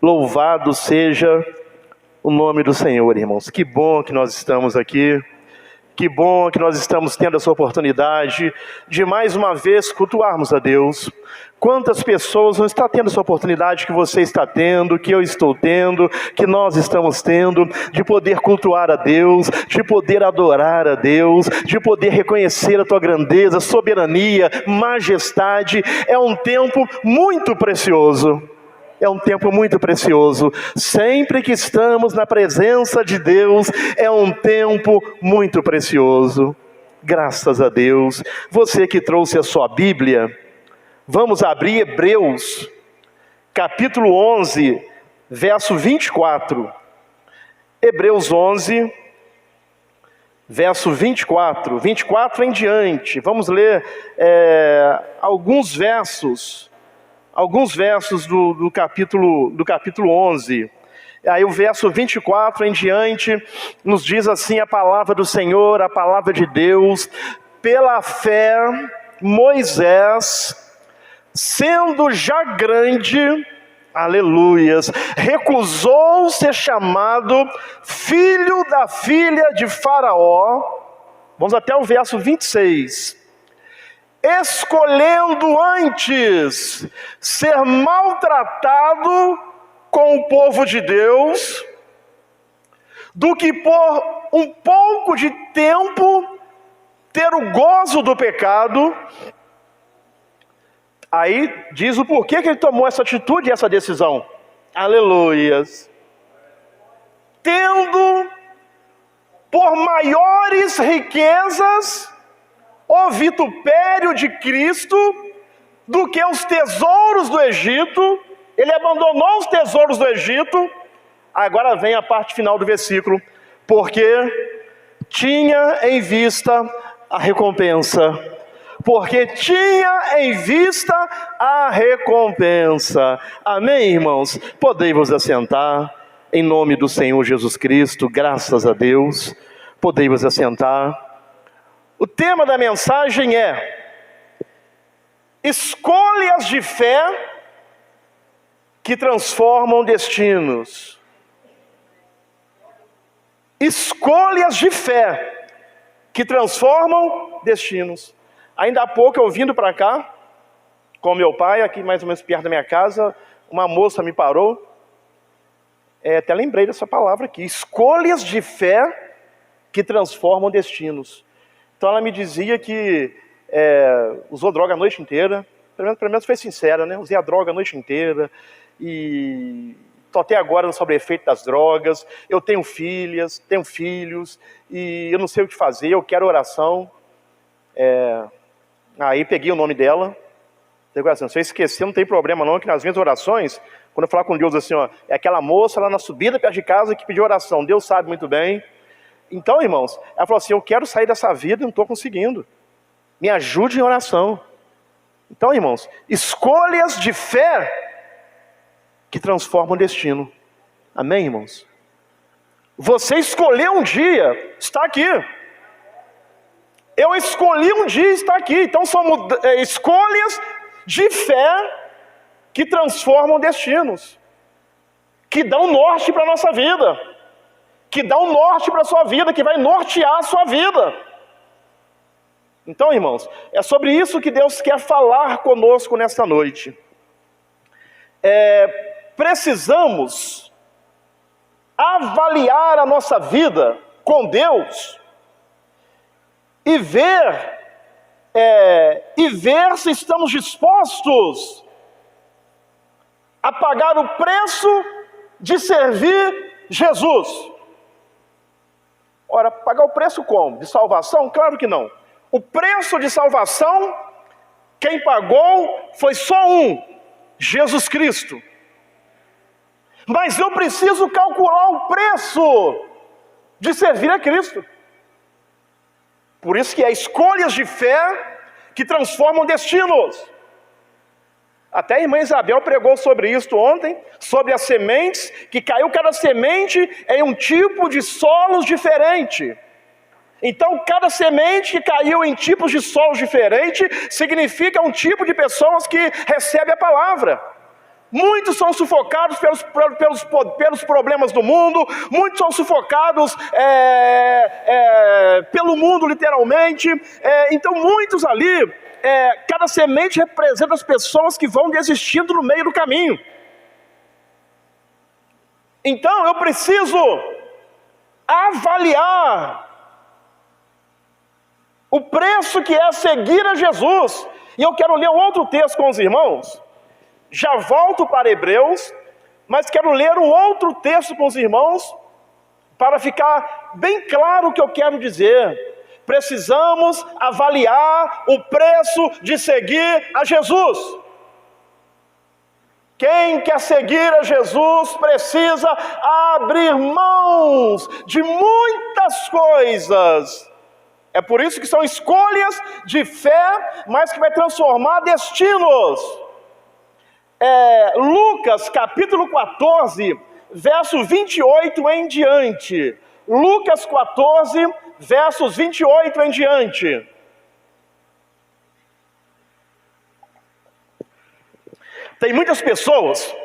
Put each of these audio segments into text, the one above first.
Louvado seja o nome do Senhor, irmãos. Que bom que nós estamos aqui. Que bom que nós estamos tendo essa oportunidade de mais uma vez cultuarmos a Deus. Quantas pessoas não estão tendo essa oportunidade que você está tendo, que eu estou tendo, que nós estamos tendo, de poder cultuar a Deus, de poder adorar a Deus, de poder reconhecer a tua grandeza, soberania, majestade. É um tempo muito precioso. É um tempo muito precioso. Sempre que estamos na presença de Deus, é um tempo muito precioso. Graças a Deus. Você que trouxe a sua Bíblia, vamos abrir Hebreus, capítulo 11, verso 24. Hebreus 11, verso 24. 24 em diante. Vamos ler alguns versos do capítulo 11. Aí o verso 24 em diante nos diz assim a palavra do Senhor, a palavra de Deus: pela fé, Moisés, sendo já grande, aleluias, recusou ser chamado filho da filha de Faraó. Vamos até o verso 26. Escolhendo antes ser maltratado com o povo de Deus, do que por um pouco de tempo ter o gozo do pecado. Aí diz o porquê que ele tomou essa atitude e essa decisão. Aleluias. Tendo por maiores riquezas o vitupério de Cristo do que os tesouros do Egito. Ele abandonou os tesouros do Egito. Agora vem a parte final do versículo: porque tinha em vista a recompensa. Porque tinha em vista a recompensa. Amém, irmãos? Podei-vos assentar em nome do Senhor Jesus Cristo. Graças a Deus. Podei-vos assentar. O tema da mensagem é: escolhas de fé que transformam destinos. Escolhas de fé que transformam destinos. Ainda há pouco, eu vindo para cá, com meu pai, aqui mais ou menos perto da minha casa, uma moça me parou. Até lembrei dessa palavra aqui: escolhas de fé que transformam destinos. Então ela me dizia que usou droga a noite inteira, pelo menos foi sincera, né? Usei a droga a noite inteira e estou até agora sobre o efeito das drogas. Eu tenho filhas, tenho filhos e eu não sei o que fazer, eu quero oração. Aí peguei o nome dela, assim: se eu esquecer não tem problema não, que nas minhas orações, quando eu falar com Deus assim, ó, é aquela moça lá na subida perto de casa que pediu oração, Deus sabe muito bem. Então, irmãos, ela falou assim: eu quero sair dessa vida e não estou conseguindo. Me ajude em oração. Então, irmãos, escolhas de fé que transformam o destino. Amém, irmãos? Você escolheu um dia estar aqui. Eu escolhi um dia estar aqui. Então, são escolhas de fé que transformam destinos, que dão norte para a nossa vida, que dá um norte para a sua vida, que vai nortear a sua vida. Então, irmãos, é sobre isso que Deus quer falar conosco nesta noite. Precisamos avaliar a nossa vida com Deus e ver se estamos dispostos a pagar o preço de servir Jesus. Ora, pagar o preço como? De salvação? Claro que não. O preço de salvação, quem pagou foi só um: Jesus Cristo. Mas eu preciso calcular o preço de servir a Cristo. Por isso que é escolhas de fé que transformam destinos. Até a irmã Isabel pregou sobre isso ontem, sobre as sementes, que caiu cada semente em um tipo de solos diferente. Então, cada semente que caiu em tipos de solos diferentes significa um tipo de pessoas que recebe a palavra. Muitos são sufocados pelos problemas do mundo, muitos são sufocados pelo mundo, literalmente. Então, muitos ali, cada semente representa as pessoas que vão desistindo no meio do caminho. Então, eu preciso avaliar o preço que é seguir a Jesus. E eu quero ler um outro texto com os irmãos. Já volto para Hebreus, mas quero ler um outro texto com os irmãos, para ficar bem claro o que eu quero dizer. Precisamos avaliar o preço de seguir a Jesus. Quem quer seguir a Jesus precisa abrir mãos de muitas coisas. É por isso que são escolhas de fé, mas que vai transformar destinos. Lucas capítulo 14, verso 28 em diante. Lucas 14, versos 28 em diante. Tem muitas pessoas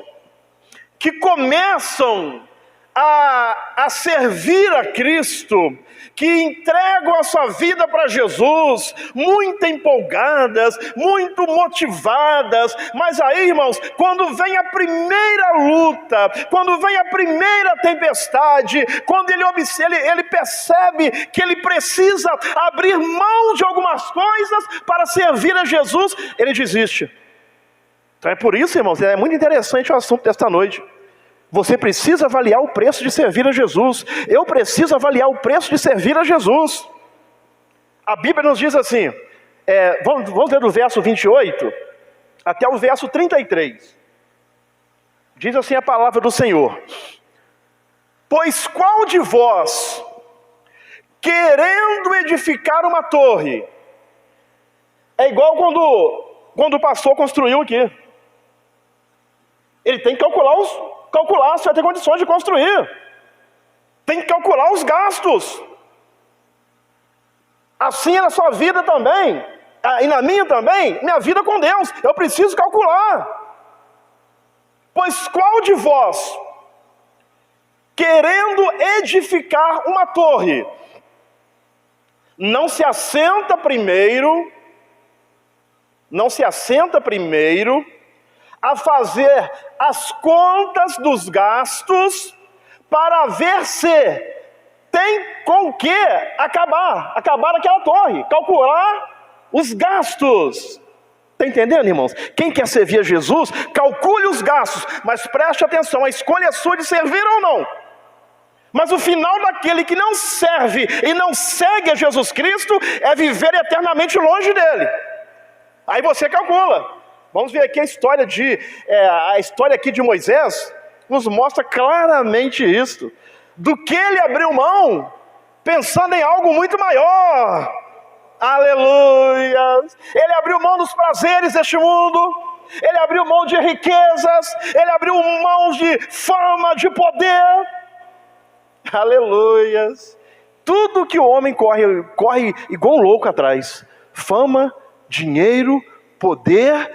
que começam a servir a Cristo, que entregam a sua vida para Jesus, muito empolgadas, muito motivadas, mas aí, irmãos, quando vem a primeira luta, quando vem a primeira tempestade, quando ele percebe que ele precisa abrir mão de algumas coisas para servir a Jesus, ele desiste. Então é por isso, irmãos, é muito interessante o assunto desta noite. Você precisa avaliar o preço de servir a Jesus. Eu preciso avaliar o preço de servir a Jesus. A Bíblia nos diz assim, vamos ler do verso 28 até o verso 33. Diz assim a palavra do Senhor: pois qual de vós, querendo edificar uma torre, é igual quando o pastor construiu aqui. Ele tem que calcular se vai ter condições de construir. Tem que calcular os gastos. Assim é na sua vida também, e na minha também, minha vida com Deus. Eu preciso calcular. Pois qual de vós, querendo edificar uma torre, não se assenta primeiro a fazer as contas dos gastos, para ver se tem com o que acabar aquela torre, calcular os gastos. Está entendendo, irmãos? Quem quer servir a Jesus, calcule os gastos, mas preste atenção, a escolha é sua de servir ou não. Mas o final daquele que não serve e não segue a Jesus Cristo é viver eternamente longe dele. Aí você calcula. Vamos ver aqui a história aqui de Moisés, nos mostra claramente isso. Do que ele abriu mão, pensando em algo muito maior. Aleluia! Ele abriu mão dos prazeres deste mundo, ele abriu mão de riquezas, ele abriu mão de fama, de poder. Aleluia! Tudo que o homem corre igual um louco atrás. Fama, dinheiro, poder.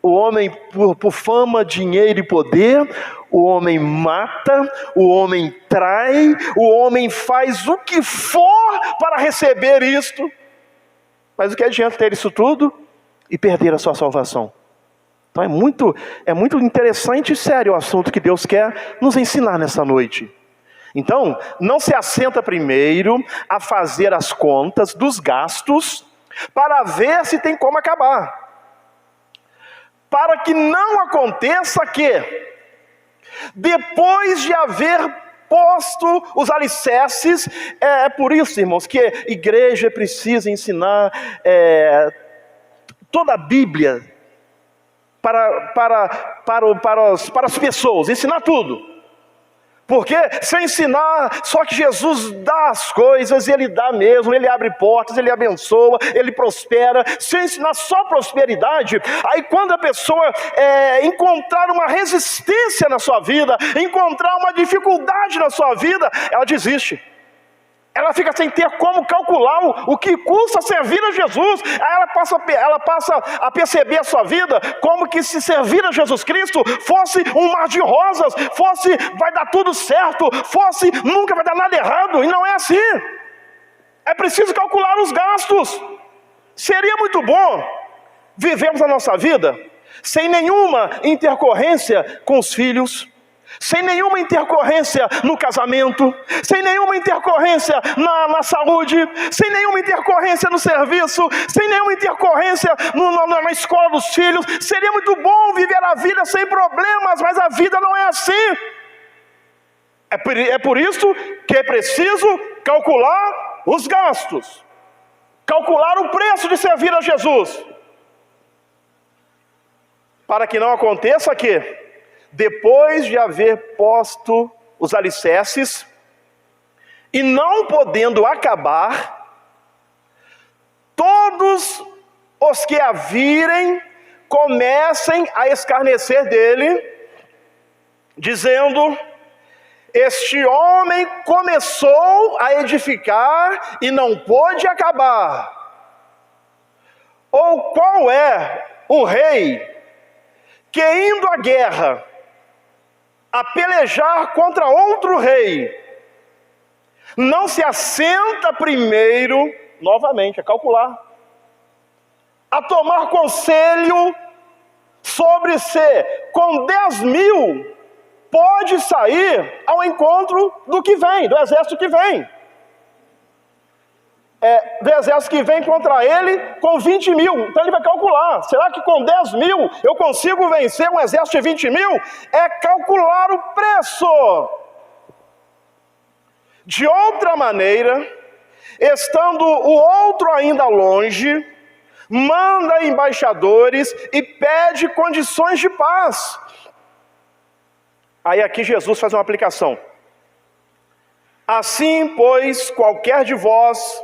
O homem, por fama, dinheiro e poder, o homem mata, o homem trai, o homem faz o que for para receber isto. Mas o que adianta ter isso tudo e perder a sua salvação? Então é muito interessante e sério o assunto que Deus quer nos ensinar nessa noite. Então, não se assenta primeiro a fazer as contas dos gastos, para ver se tem como acabar. Para que não aconteça que, depois de haver posto os alicerces, é por isso, irmãos, que a igreja precisa ensinar toda a Bíblia para as pessoas, ensinar tudo. Porque se eu ensinar só que Jesus dá as coisas, Ele dá mesmo, Ele abre portas, Ele abençoa, Ele prospera. Se eu ensinar só prosperidade, aí quando a pessoa encontrar uma resistência na sua vida, encontrar uma dificuldade na sua vida, ela desiste. Ela fica sem ter como calcular o que custa servir a Jesus. Aí ela passa a perceber a sua vida como que se servir a Jesus Cristo fosse um mar de rosas, fosse vai dar tudo certo, fosse nunca vai dar nada errado. E não é assim. É preciso calcular os gastos. Seria muito bom vivermos a nossa vida sem nenhuma intercorrência com os filhos, sem nenhuma intercorrência no casamento, sem nenhuma intercorrência na saúde, sem nenhuma intercorrência no serviço, sem nenhuma intercorrência na escola dos filhos. Seria muito bom viver a vida sem problemas, mas a vida não é assim. É por isso que é preciso calcular os gastos, calcular o preço de servir a Jesus, para que não aconteça que, depois de haver posto os alicerces, e não podendo acabar, todos os que a virem comecem a escarnecer dele, dizendo: este homem começou a edificar e não pôde acabar. Ou qual é o rei que, indo à guerra, a pelejar contra outro rei, não se assenta primeiro, novamente, a calcular, a tomar conselho sobre se com 10.000 pode sair ao encontro do que vem, do exército que vem. Do exército que vem contra ele com 20.000. Então ele vai calcular, será que com 10.000 eu consigo vencer um exército de 20.000? É calcular o preço. De outra maneira, estando o outro ainda longe, manda embaixadores e pede condições de paz. Aí aqui Jesus faz uma aplicação. Assim, pois, qualquer de vós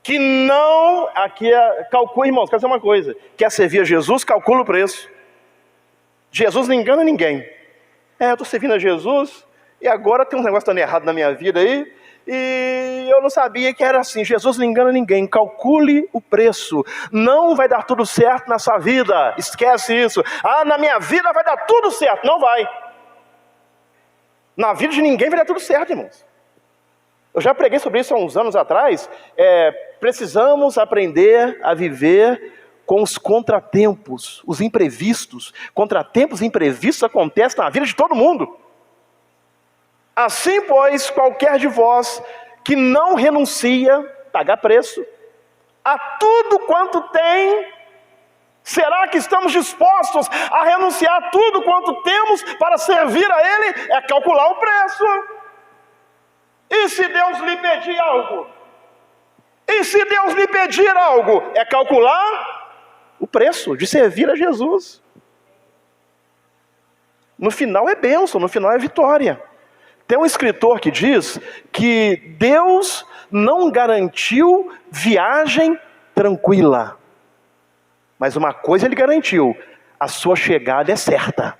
que não... Aqui calcula, irmãos, quer dizer uma coisa. Quer servir a Jesus, calcula o preço. Jesus não engana ninguém. Eu estou servindo a Jesus e agora tem um negócio dando errado na minha vida aí, e eu não sabia que era assim. Jesus não engana ninguém. Calcule o preço. Não vai dar tudo certo na sua vida. Esquece isso. Na minha vida vai dar tudo certo. Não vai. Na vida de ninguém vai dar tudo certo, irmãos. Eu já preguei sobre isso há uns anos atrás. Precisamos aprender a viver com os contratempos, os imprevistos. Contratempos e imprevistos acontecem na vida de todo mundo. Assim, pois, qualquer de vós que não renuncia, pagar preço, a tudo quanto tem, será que estamos dispostos a renunciar a tudo quanto temos para servir a Ele? É calcular o preço. E se Deus lhe pedir algo? E se Deus lhe pedir algo? É calcular o preço de servir a Jesus. No final é bênção, no final é vitória. Tem um escritor que diz que Deus não garantiu viagem tranquila. Mas uma coisa Ele garantiu: a sua chegada é certa.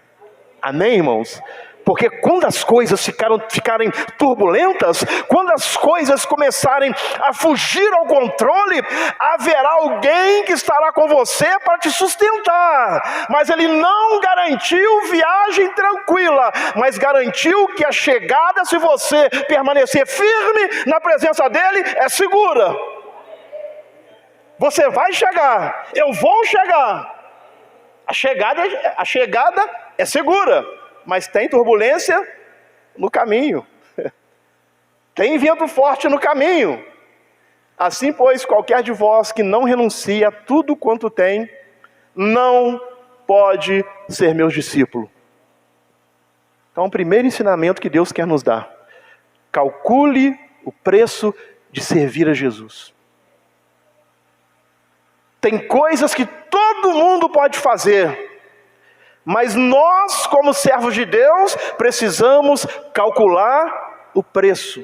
Amém, irmãos? Porque quando as coisas ficarem turbulentas, quando as coisas começarem a fugir ao controle, haverá alguém que estará com você para te sustentar. Mas Ele não garantiu viagem tranquila, mas garantiu que a chegada, se você permanecer firme na presença dEle, é segura. Você vai chegar, eu vou chegar. A chegada é segura. Mas tem turbulência no caminho. Tem vento forte no caminho. Assim, pois, qualquer de vós que não renuncia a tudo quanto tem, não pode ser meu discípulo. Então, o primeiro ensinamento que Deus quer nos dar: calcule o preço de servir a Jesus. Tem coisas que todo mundo pode fazer, mas nós, como servos de Deus, precisamos calcular o preço.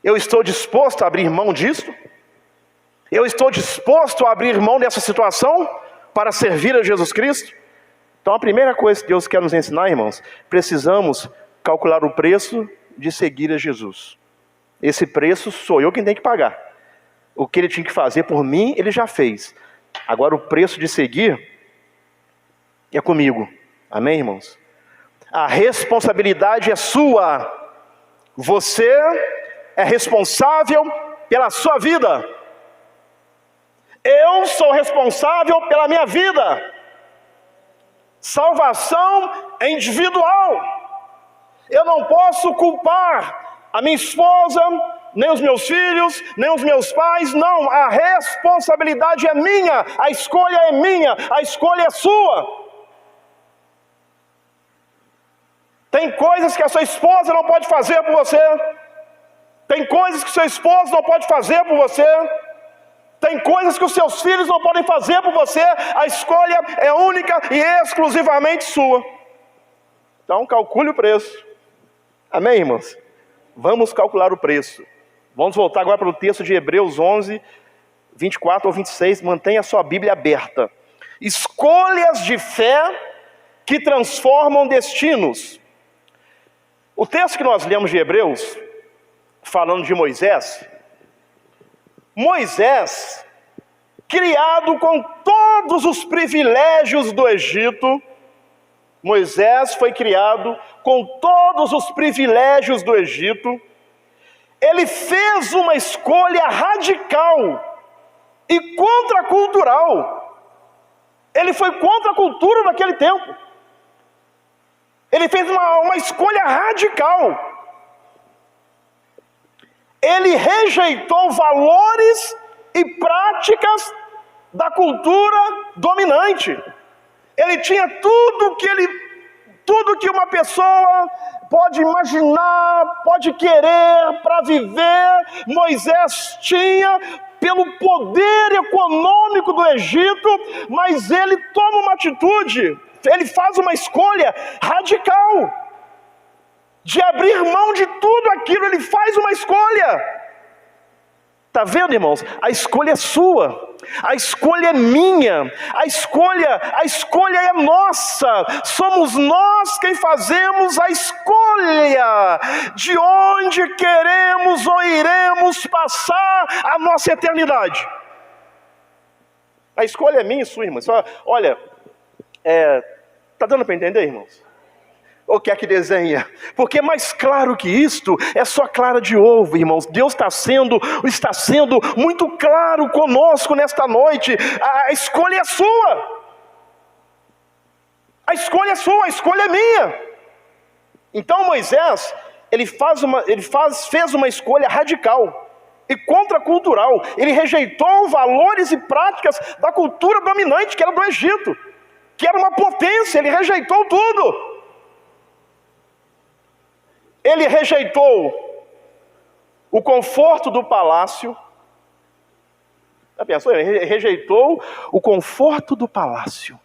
Eu estou disposto a abrir mão disso? Eu estou disposto a abrir mão dessa situação para servir a Jesus Cristo? Então a primeira coisa que Deus quer nos ensinar, irmãos, precisamos calcular o preço de seguir a Jesus. Esse preço sou eu quem tem que pagar. O que ele tinha que fazer por mim, ele já fez. Agora o preço de seguir é comigo. Amém, irmãos? A responsabilidade é sua. Você é responsável pela sua vida. Eu sou responsável pela minha vida. Salvação é individual. Eu não posso culpar a minha esposa, nem os meus filhos, nem os meus pais. Não, a responsabilidade é minha, a escolha é minha, a escolha é sua. Tem coisas que a sua esposa não pode fazer por você. Tem coisas que seu esposo não pode fazer por você. Tem coisas que os seus filhos não podem fazer por você. A escolha é única e exclusivamente sua. Então calcule o preço. Amém, irmãos? Vamos calcular o preço. Vamos voltar agora para o texto de Hebreus 11, 24 ou 26. Mantenha a sua Bíblia aberta. Escolhas de fé que transformam destinos. O texto que nós lemos de Hebreus, falando de Moisés, criado com todos os privilégios do Egito, Moisés foi criado com todos os privilégios do Egito. Ele fez uma escolha radical e contracultural. Ele foi contra a cultura daquele tempo. Ele fez uma escolha radical. Ele rejeitou valores e práticas da cultura dominante. Ele tinha tudo que uma pessoa pode imaginar, pode querer para viver. Moisés tinha pelo poder econômico do Egito, mas ele toma uma atitude, ele faz uma escolha radical de abrir mão de tudo aquilo. Ele faz uma escolha. Está vendo, irmãos? A escolha é sua, a escolha é minha, a escolha é nossa. Somos nós quem fazemos a escolha de onde queremos ou iremos passar a nossa eternidade. A escolha é minha e sua, irmãos. Olha, está dando para entender, irmãos? Ou quer que desenha? Porque mais claro que isto é só clara de ovo, irmãos. Deus está sendo muito claro conosco nesta noite. A escolha é sua. A escolha é sua, a escolha é minha. Então Moisés, fez uma escolha radical e contracultural. Ele rejeitou valores e práticas da cultura dominante, que era do Egito, que era uma potência. Ele rejeitou tudo. Ele rejeitou o conforto do palácio. Já pensou? Ele rejeitou o conforto do palácio.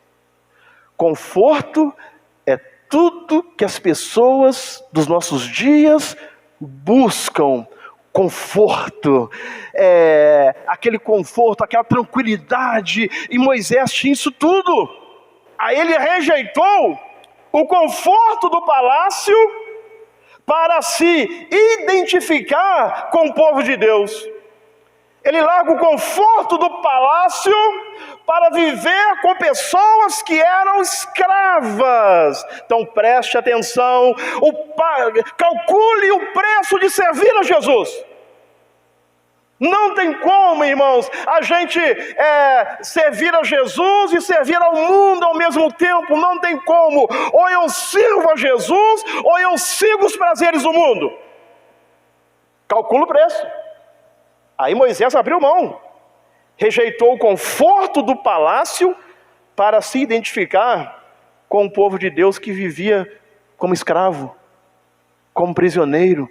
Conforto é tudo que as pessoas dos nossos dias buscam. Conforto, aquele conforto, aquela tranquilidade. E Moisés tinha isso tudo. Aí ele rejeitou o conforto do palácio para se identificar com o povo de Deus. Ele larga o conforto do palácio para viver com pessoas que eram escravas. Então preste atenção, calcule o preço de servir a Jesus. Não tem como, irmãos, a gente servir a Jesus e servir ao mundo ao mesmo tempo. Não tem como. Ou eu sirvo a Jesus, ou eu sigo os prazeres do mundo. Calcula o preço. Aí Moisés abriu mão. Rejeitou o conforto do palácio para se identificar com o povo de Deus que vivia como escravo, como prisioneiro.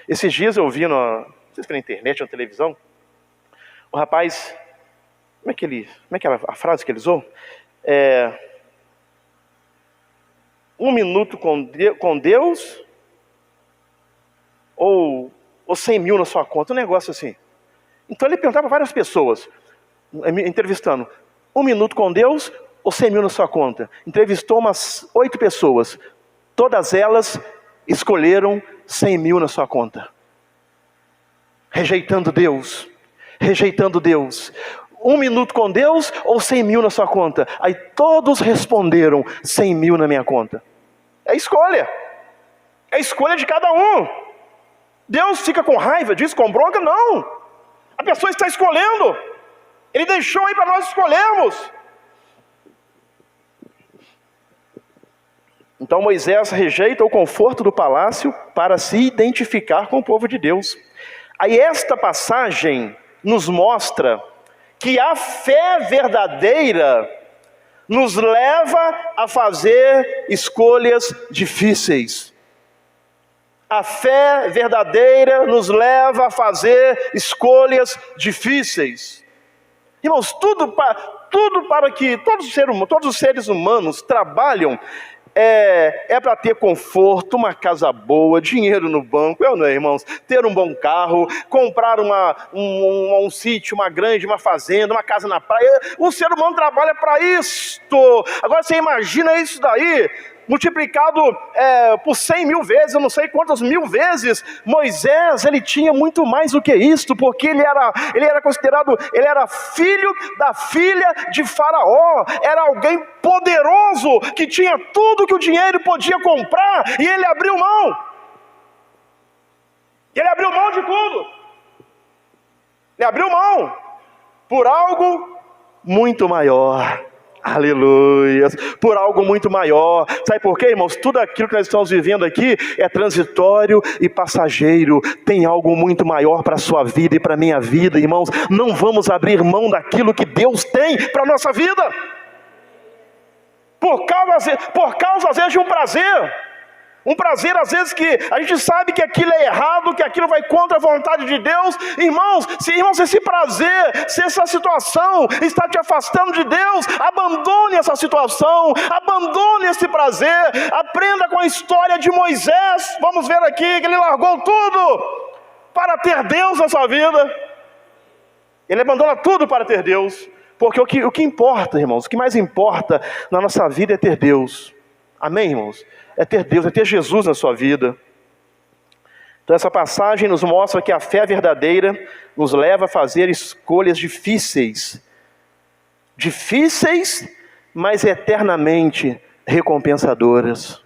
Esses dias eu vi não sei se foi na internet ou na televisão, o rapaz, como é que é a frase que ele usou? 1 minuto com Deus, ou 100 mil na sua conta, um negócio assim. Então ele perguntava para várias pessoas, entrevistando, 1 minuto com Deus ou 100 mil na sua conta? Entrevistou umas 8 pessoas, todas elas escolheram 100 mil na sua conta. rejeitando Deus, rejeitando Deus. 1 minuto com Deus ou 100 mil na sua conta? Aí todos responderam, 100 mil na minha conta. É escolha de cada um. Deus fica com raiva disso, com bronca? Não. A pessoa está escolhendo. Ele deixou aí para nós escolhermos. Então Moisés rejeita o conforto do palácio para se identificar com o povo de Deus. Aí esta passagem nos mostra que a fé verdadeira nos leva a fazer escolhas difíceis. A fé verdadeira nos leva a fazer escolhas difíceis. Irmãos, tudo para que todos os seres humanos trabalham para ter conforto, uma casa boa, dinheiro no banco, não é, irmãos? Ter um bom carro, comprar um sítio, uma fazenda, uma casa na praia. O ser humano trabalha para isto. Agora você imagina isso daí multiplicado por 100 mil vezes, eu não sei quantas mil vezes. Moisés, ele tinha muito mais do que isto, porque ele era considerado, ele era filho da filha de Faraó, era alguém poderoso, que tinha tudo que o dinheiro podia comprar, e ele abriu mão. Ele abriu mão de tudo. Ele abriu mão por algo muito maior. Aleluia, por algo muito maior. Sabe por quê, irmãos? Tudo aquilo que nós estamos vivendo aqui é transitório e passageiro. Tem algo muito maior para a sua vida e para a minha vida, irmãos. Não vamos abrir mão daquilo que Deus tem para a nossa vida, por causa às vezes de um prazer. Um prazer, às vezes, que a gente sabe que aquilo é errado, que aquilo vai contra a vontade de Deus. Irmãos, se esse prazer, se essa situação está te afastando de Deus, abandone essa situação, abandone esse prazer. Aprenda com a história de Moisés. Vamos ver aqui que ele largou tudo para ter Deus na sua vida. Ele abandona tudo para ter Deus, porque o que importa, irmãos, o que mais importa na nossa vida é ter Deus. Amém, irmãos? É ter Deus, é ter Jesus na sua vida. Então essa passagem nos mostra que a fé verdadeira nos leva a fazer escolhas difíceis. Difíceis, mas eternamente recompensadoras.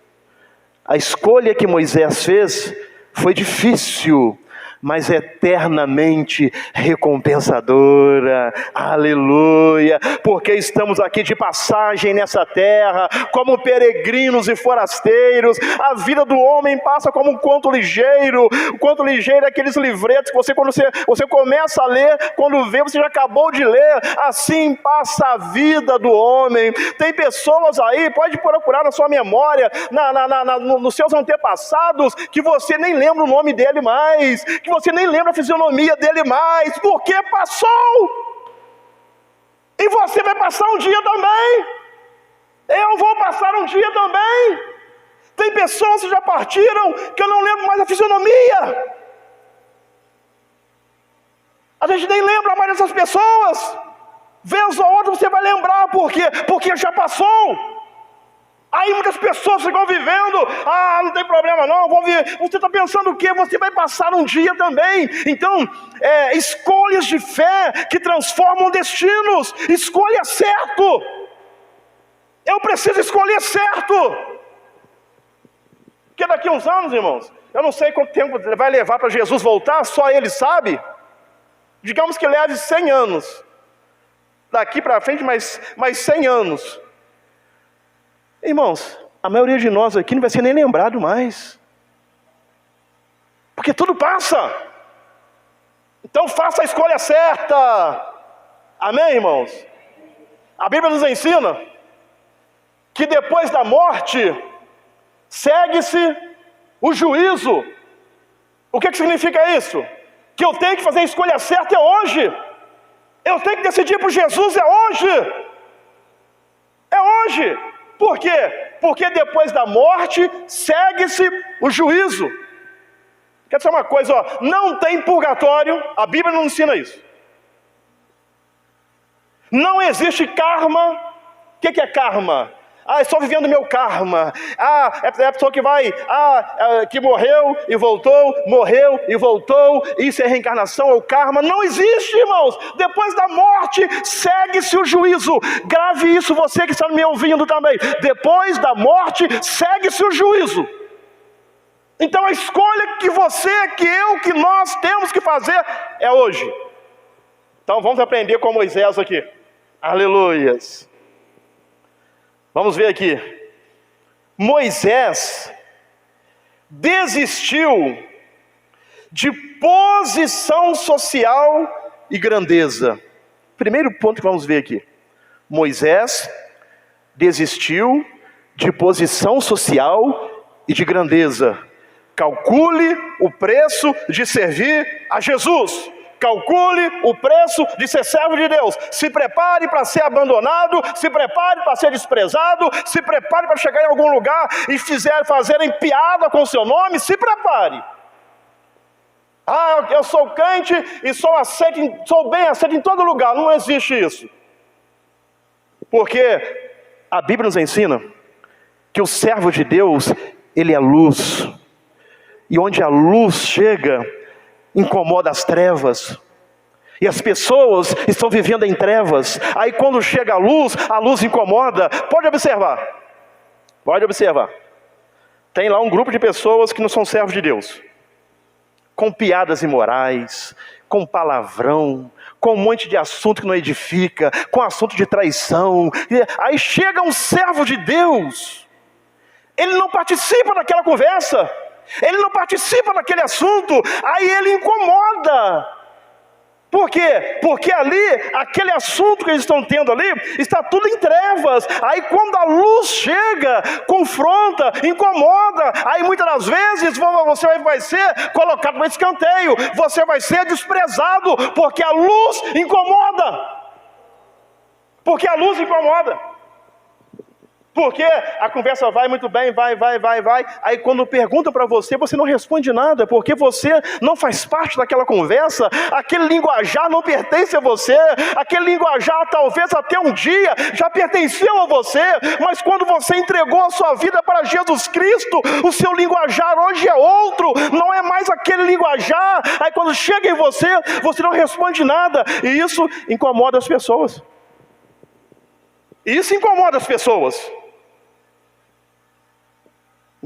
A escolha que Moisés fez foi difícil, mas eternamente recompensadora. Aleluia! Porque estamos aqui de passagem nessa terra, como peregrinos e forasteiros. A vida do homem passa como um conto ligeiro. O conto ligeiro é aqueles livretos que quando você começa a ler, quando vê, você já acabou de ler. Assim passa a vida do homem. Tem pessoas aí, pode procurar na sua memória, nos seus antepassados, que você nem lembra o nome dele mais, que você nem lembra a fisionomia dele mais, porque passou. E você vai passar um dia também. Eu vou passar um dia também. Tem pessoas que já partiram, que eu não lembro mais a fisionomia. A gente nem lembra mais dessas pessoas. Vez ou outra você vai lembrar, por quê? Porque já passou. Aí muitas pessoas ficam vivendo, não tem problema não, vou viver. Você está pensando o quê? Você vai passar um dia também. Então, escolhas de fé que transformam destinos. Escolha certo. Eu preciso escolher certo. Porque daqui a uns anos, irmãos, eu não sei quanto tempo vai levar para Jesus voltar, só Ele sabe. Digamos que leve 100 anos. Daqui para frente, mais 100 anos. Irmãos, a maioria de nós aqui não vai ser nem lembrado mais. Porque tudo passa. Então faça a escolha certa. Amém, irmãos? A Bíblia nos ensina que depois da morte segue-se o juízo. O que significa isso? Que eu tenho que fazer a escolha certa hoje. Eu tenho que decidir por Jesus hoje. É hoje. Por quê? Porque depois da morte segue-se o juízo. Quer dizer uma coisa, não tem purgatório, a Bíblia não ensina isso. Não existe karma. O que é karma? Estou vivendo meu karma. É a pessoa que que morreu e voltou. Isso é reencarnação ou karma. Não existe, irmãos. Depois da morte, segue-se o juízo. Grave isso, você que está me ouvindo também. Depois da morte, segue-se o juízo. Então a escolha que você, que eu, que nós temos que fazer é hoje. Então vamos aprender com Moisés aqui. Aleluias. Vamos ver aqui. Moisés desistiu de posição social e grandeza. Primeiro ponto que vamos ver aqui. Moisés desistiu de posição social e de grandeza. Calcule o preço de servir a Jesus. Calcule o preço de ser servo de Deus. Se prepare para ser abandonado, se prepare para ser desprezado, se prepare para chegar em algum lugar e fazerem piada com o seu nome, se prepare. Eu sou crente e sou bem aceito em todo lugar. Não existe isso. Porque a Bíblia nos ensina que o servo de Deus, ele é luz. E onde a luz chega, incomoda as trevas. E as pessoas estão vivendo em trevas. Aí quando chega a luz incomoda. Pode observar. Tem lá um grupo de pessoas que não são servos de Deus. Com piadas imorais, com palavrão, com um monte de assunto que não edifica, com assunto de traição. Aí chega um servo de Deus. Ele não participa daquela conversa. Ele não participa daquele assunto, aí ele incomoda. Por quê? Porque ali, aquele assunto que eles estão tendo ali, está tudo em trevas. Aí quando a luz chega, confronta, incomoda. Aí muitas das vezes você vai ser colocado no escanteio. Você vai ser desprezado, porque a luz incomoda. Porque a conversa vai muito bem, vai. Aí quando pergunta para você, você não responde nada, porque você não faz parte daquela conversa. Aquele linguajar não pertence a você. Aquele linguajar talvez até um dia já pertenceu a você. Mas quando você entregou a sua vida para Jesus Cristo, o seu linguajar hoje é outro. Não é mais aquele linguajar. Aí quando chega em você, você não responde nada. E isso incomoda as pessoas.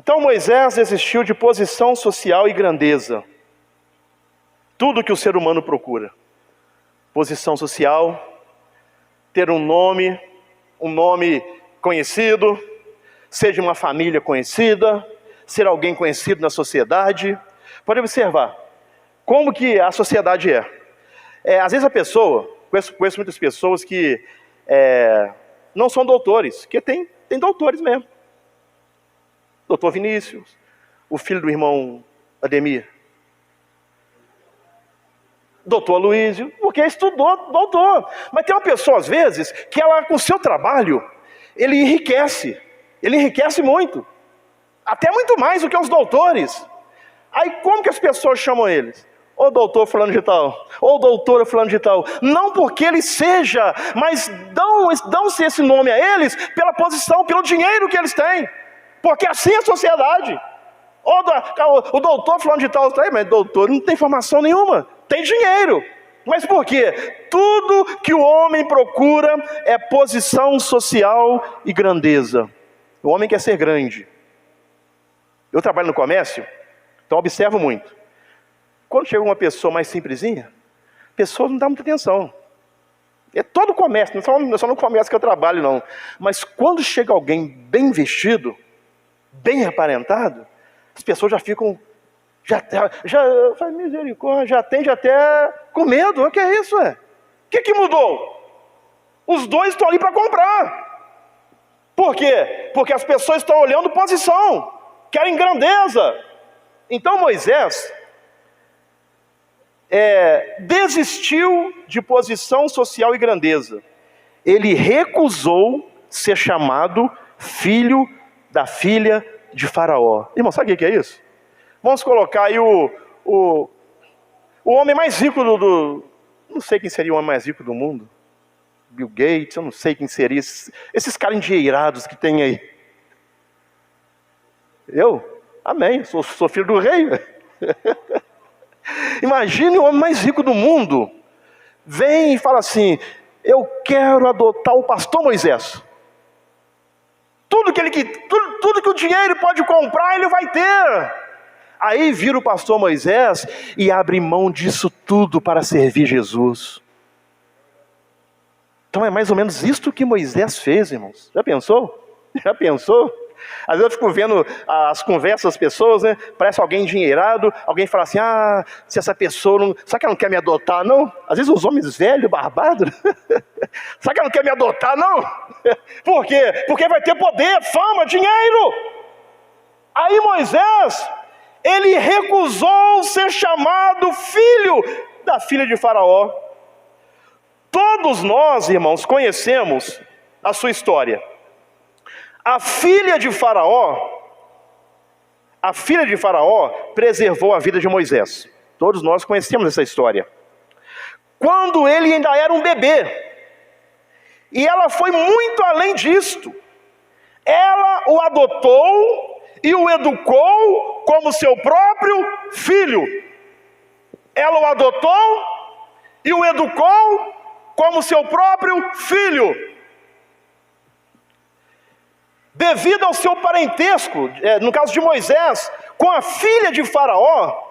Então Moisés desistiu de posição social e grandeza. Tudo que o ser humano procura. Posição social, ter um nome conhecido, ser de uma família conhecida, ser alguém conhecido na sociedade. Pode observar como que a sociedade é. Às vezes a pessoa, conheço muitas pessoas que não são doutores, que tem doutores mesmo. Doutor Vinícius, o filho do irmão Ademir. Doutor Aloysio, porque estudou, doutor. Mas tem uma pessoa, às vezes, que ela, com o seu trabalho, ele enriquece muito. Até muito mais do que os doutores. Aí como que as pessoas chamam eles? Ô doutor fulano de tal, ou doutora fulano de tal. Não porque ele seja, mas dão-se esse nome a eles pela posição, pelo dinheiro que eles têm. Porque assim é a sociedade. O doutor fulano de tal, mas doutor não tem formação nenhuma, tem dinheiro. Mas por quê? Tudo que o homem procura é posição social e grandeza. O homem quer ser grande. Eu trabalho no comércio, então observo muito. Quando chega uma pessoa mais simplesinha, a pessoa não dá muita atenção. É todo o comércio, não é só no comércio que eu trabalho não. Mas quando chega alguém bem vestido, bem aparentado, as pessoas já ficam, faz misericórdia, já atende até com medo. O que é isso? O que mudou? Os dois estão ali para comprar. Por quê? Porque as pessoas estão olhando posição, querem grandeza. Então Moisés desistiu de posição social e grandeza. Ele recusou ser chamado filho da filha de Faraó. Irmão, sabe o que é isso? Vamos colocar aí o homem mais rico não sei quem seria o homem mais rico do mundo. Bill Gates, eu não sei quem seria, esses caras endinheirados que tem aí. Eu? Amém, sou filho do rei. Imagine o homem mais rico do mundo, vem e fala assim, eu quero adotar o pastor Moisés. Tudo que o dinheiro pode comprar, ele vai ter. Aí vira o pastor Moisés e abre mão disso tudo para servir Jesus. Então é mais ou menos isto que Moisés fez, irmãos. Já pensou? Já pensou? Às vezes eu fico vendo as conversas das pessoas, né? Parece alguém endinheirado, alguém fala assim, se essa pessoa não... Será que ela não quer me adotar, não? Às vezes os homens velhos, barbados, será que ela não quer me adotar, não? Por quê? Porque vai ter poder, fama, dinheiro. Aí Moisés, ele recusou ser chamado filho da filha de Faraó. Todos nós, irmãos, conhecemos a sua história. A filha de Faraó preservou a vida de Moisés. Todos nós conhecemos essa história. Quando ele ainda era um bebê. E ela foi muito além disto. Ela o adotou e o educou como seu próprio filho. Ela o adotou e o educou como seu próprio filho. Devido ao seu parentesco, no caso de Moisés, com a filha de Faraó,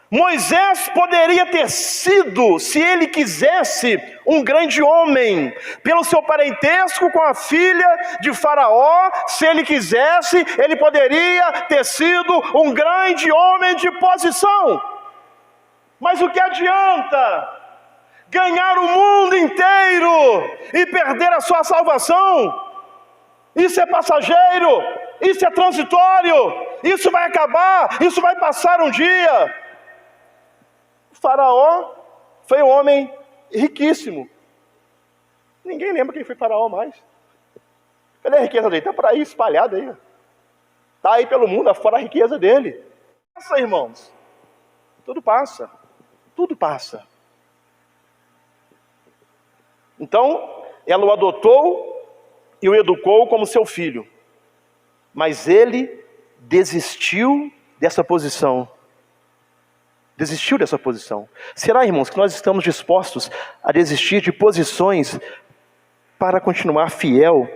Moisés poderia ter sido, se ele quisesse, um grande homem. Pelo seu parentesco com a filha de Faraó, se ele quisesse, ele poderia ter sido um grande homem de posição. Mas o que adianta ganhar o mundo inteiro e perder a sua salvação? Isso é passageiro, isso é transitório, isso vai acabar, isso vai passar um dia. O Faraó foi um homem riquíssimo. Ninguém lembra quem foi Faraó mais. Cadê a riqueza dele? Está por aí, espalhada aí. Está aí pelo mundo, afora a riqueza dele. Passa, irmãos. Tudo passa. Tudo passa. Então, ela o adotou e o educou como seu filho. Mas ele desistiu dessa posição. Desistiu dessa posição. Será, irmãos, que nós estamos dispostos a desistir de posições para continuar fiel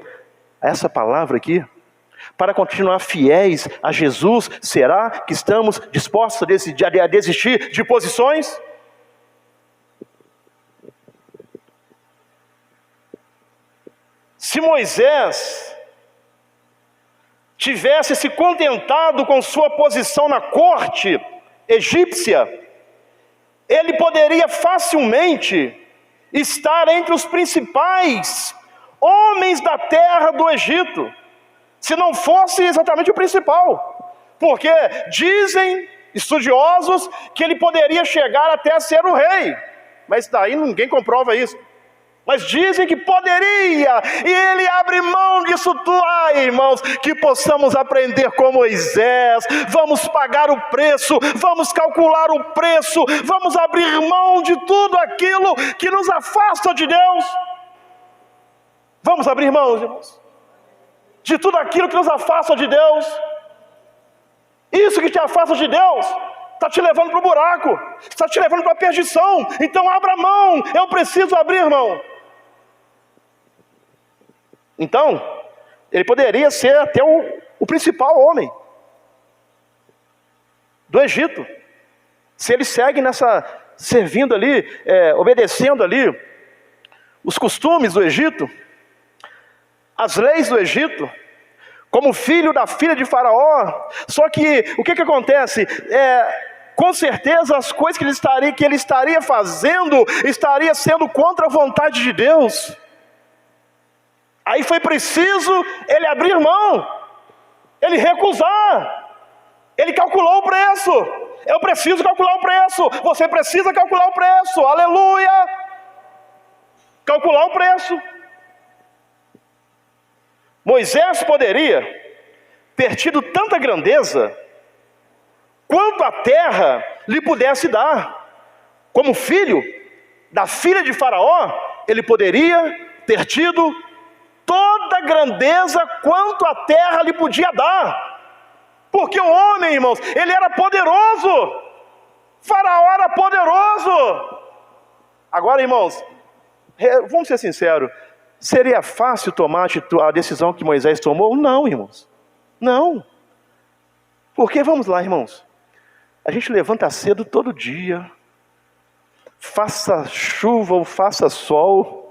a essa palavra aqui? Para continuar fiéis a Jesus? Será que estamos dispostos a desistir de posições? Se Moisés tivesse se contentado com sua posição na corte egípcia, ele poderia facilmente estar entre os principais homens da terra do Egito, se não fosse exatamente o principal, porque dizem estudiosos que ele poderia chegar até a ser o rei, mas daí ninguém comprova isso. Mas dizem que poderia, e ele abre mão disso tudo. Irmãos, que possamos aprender com Moisés, vamos pagar o preço, vamos calcular o preço, vamos abrir mão de tudo aquilo que nos afasta de Deus. Vamos abrir mão, irmãos, de tudo aquilo que nos afasta de Deus. Isso que te afasta de Deus está te levando para o buraco, está te levando para a perdição. Então abra mão, eu preciso abrir mão. Então, ele poderia ser até o principal homem do Egito. Se ele segue servindo ali, obedecendo ali os costumes do Egito, as leis do Egito, como filho da filha de Faraó. Só que, o que acontece? Com certeza as coisas que ele estaria fazendo, estaria sendo contra a vontade de Deus. Aí foi preciso ele abrir mão, ele recusar, ele calculou o preço. Eu preciso calcular o preço, você precisa calcular o preço, aleluia! Calcular o preço. Moisés poderia ter tido tanta grandeza quanto a terra lhe pudesse dar. Como filho da filha de Faraó, ele poderia ter tido toda a grandeza quanto a terra lhe podia dar. Porque o homem, irmãos, ele era poderoso. Faraó era poderoso. Agora, irmãos, vamos ser sinceros, seria fácil tomar a decisão que Moisés tomou? Não, irmãos. Não. Porque, vamos lá, irmãos, a gente levanta cedo todo dia, faça chuva ou faça sol,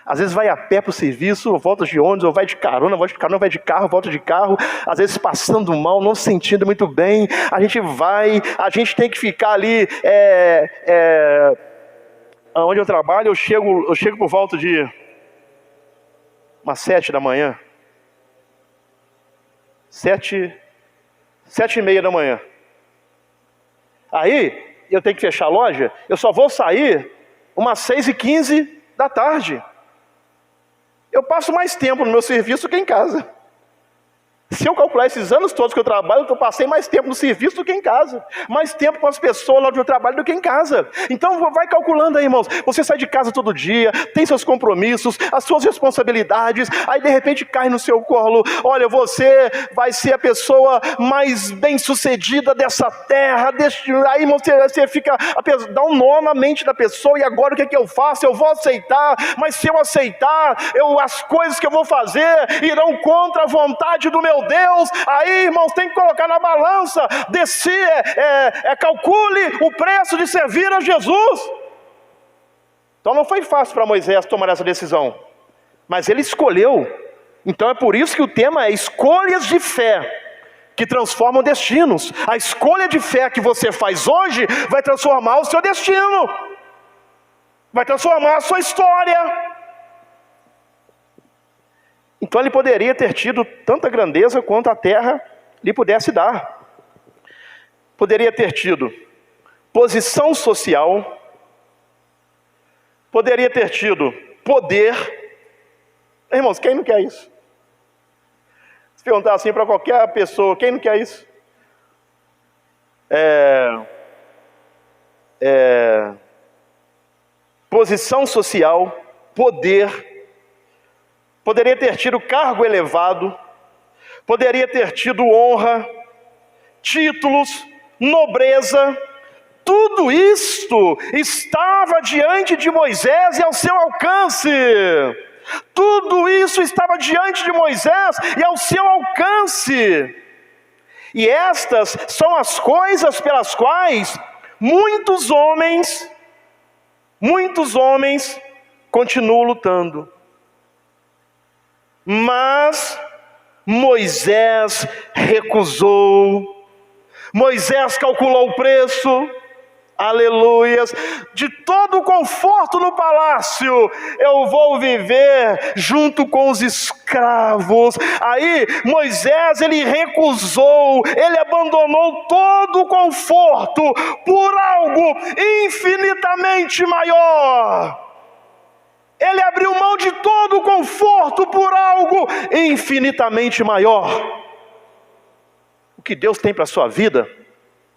às vezes vai a pé para o serviço, ou volta de ônibus, ou vai de carona, vai de carro, volta de carro, às vezes passando mal, não se sentindo muito bem, a gente tem que ficar ali, onde eu trabalho, eu chego por volta de umas 7 da manhã, 7h30 da manhã. Aí, eu tenho que fechar a loja, eu só vou sair umas 6h15 da tarde. Eu passo mais tempo no meu serviço do que em casa. Se eu calcular esses anos todos que eu trabalho, eu passei mais tempo no serviço do que em casa. Mais tempo com as pessoas lá onde eu trabalho do que em casa. Então vai calculando aí, irmãos. Você sai de casa todo dia, tem seus compromissos, as suas responsabilidades. Aí de repente cai no seu colo. Olha, você vai ser a pessoa mais bem sucedida dessa terra. Aí, irmão, você fica, dá um nó na mente da pessoa. E agora o que é que eu faço? Eu vou aceitar. Mas se eu aceitar, as coisas que eu vou fazer irão contra a vontade do meu Deus. Aí, irmãos, tem que colocar na balança, calcule o preço de servir a Jesus. Então não foi fácil para Moisés tomar essa decisão, mas ele escolheu. Então é por isso que o tema é escolhas de fé que transformam destinos. A escolha de fé que você faz hoje vai transformar o seu destino, vai transformar a sua história. Então ele poderia ter tido tanta grandeza quanto a terra lhe pudesse dar. Poderia ter tido posição social, poderia ter tido poder. Irmãos, quem não quer isso? Se perguntar assim para qualquer pessoa, quem não quer isso? Posição social, poder. Poderia ter tido cargo elevado, poderia ter tido honra, títulos, nobreza. Tudo isto estava diante de Moisés e ao seu alcance. Tudo isso estava diante de Moisés e ao seu alcance. E estas são as coisas pelas quais muitos homens continuam lutando. Mas Moisés recusou. Moisés calculou o preço. Aleluias. De todo o conforto no palácio, eu vou viver junto com os escravos. Aí Moisés, ele recusou, ele abandonou todo o conforto por algo infinitamente maior. Ele abriu mão de todo o conforto por algo infinitamente maior. O que Deus tem para a sua vida,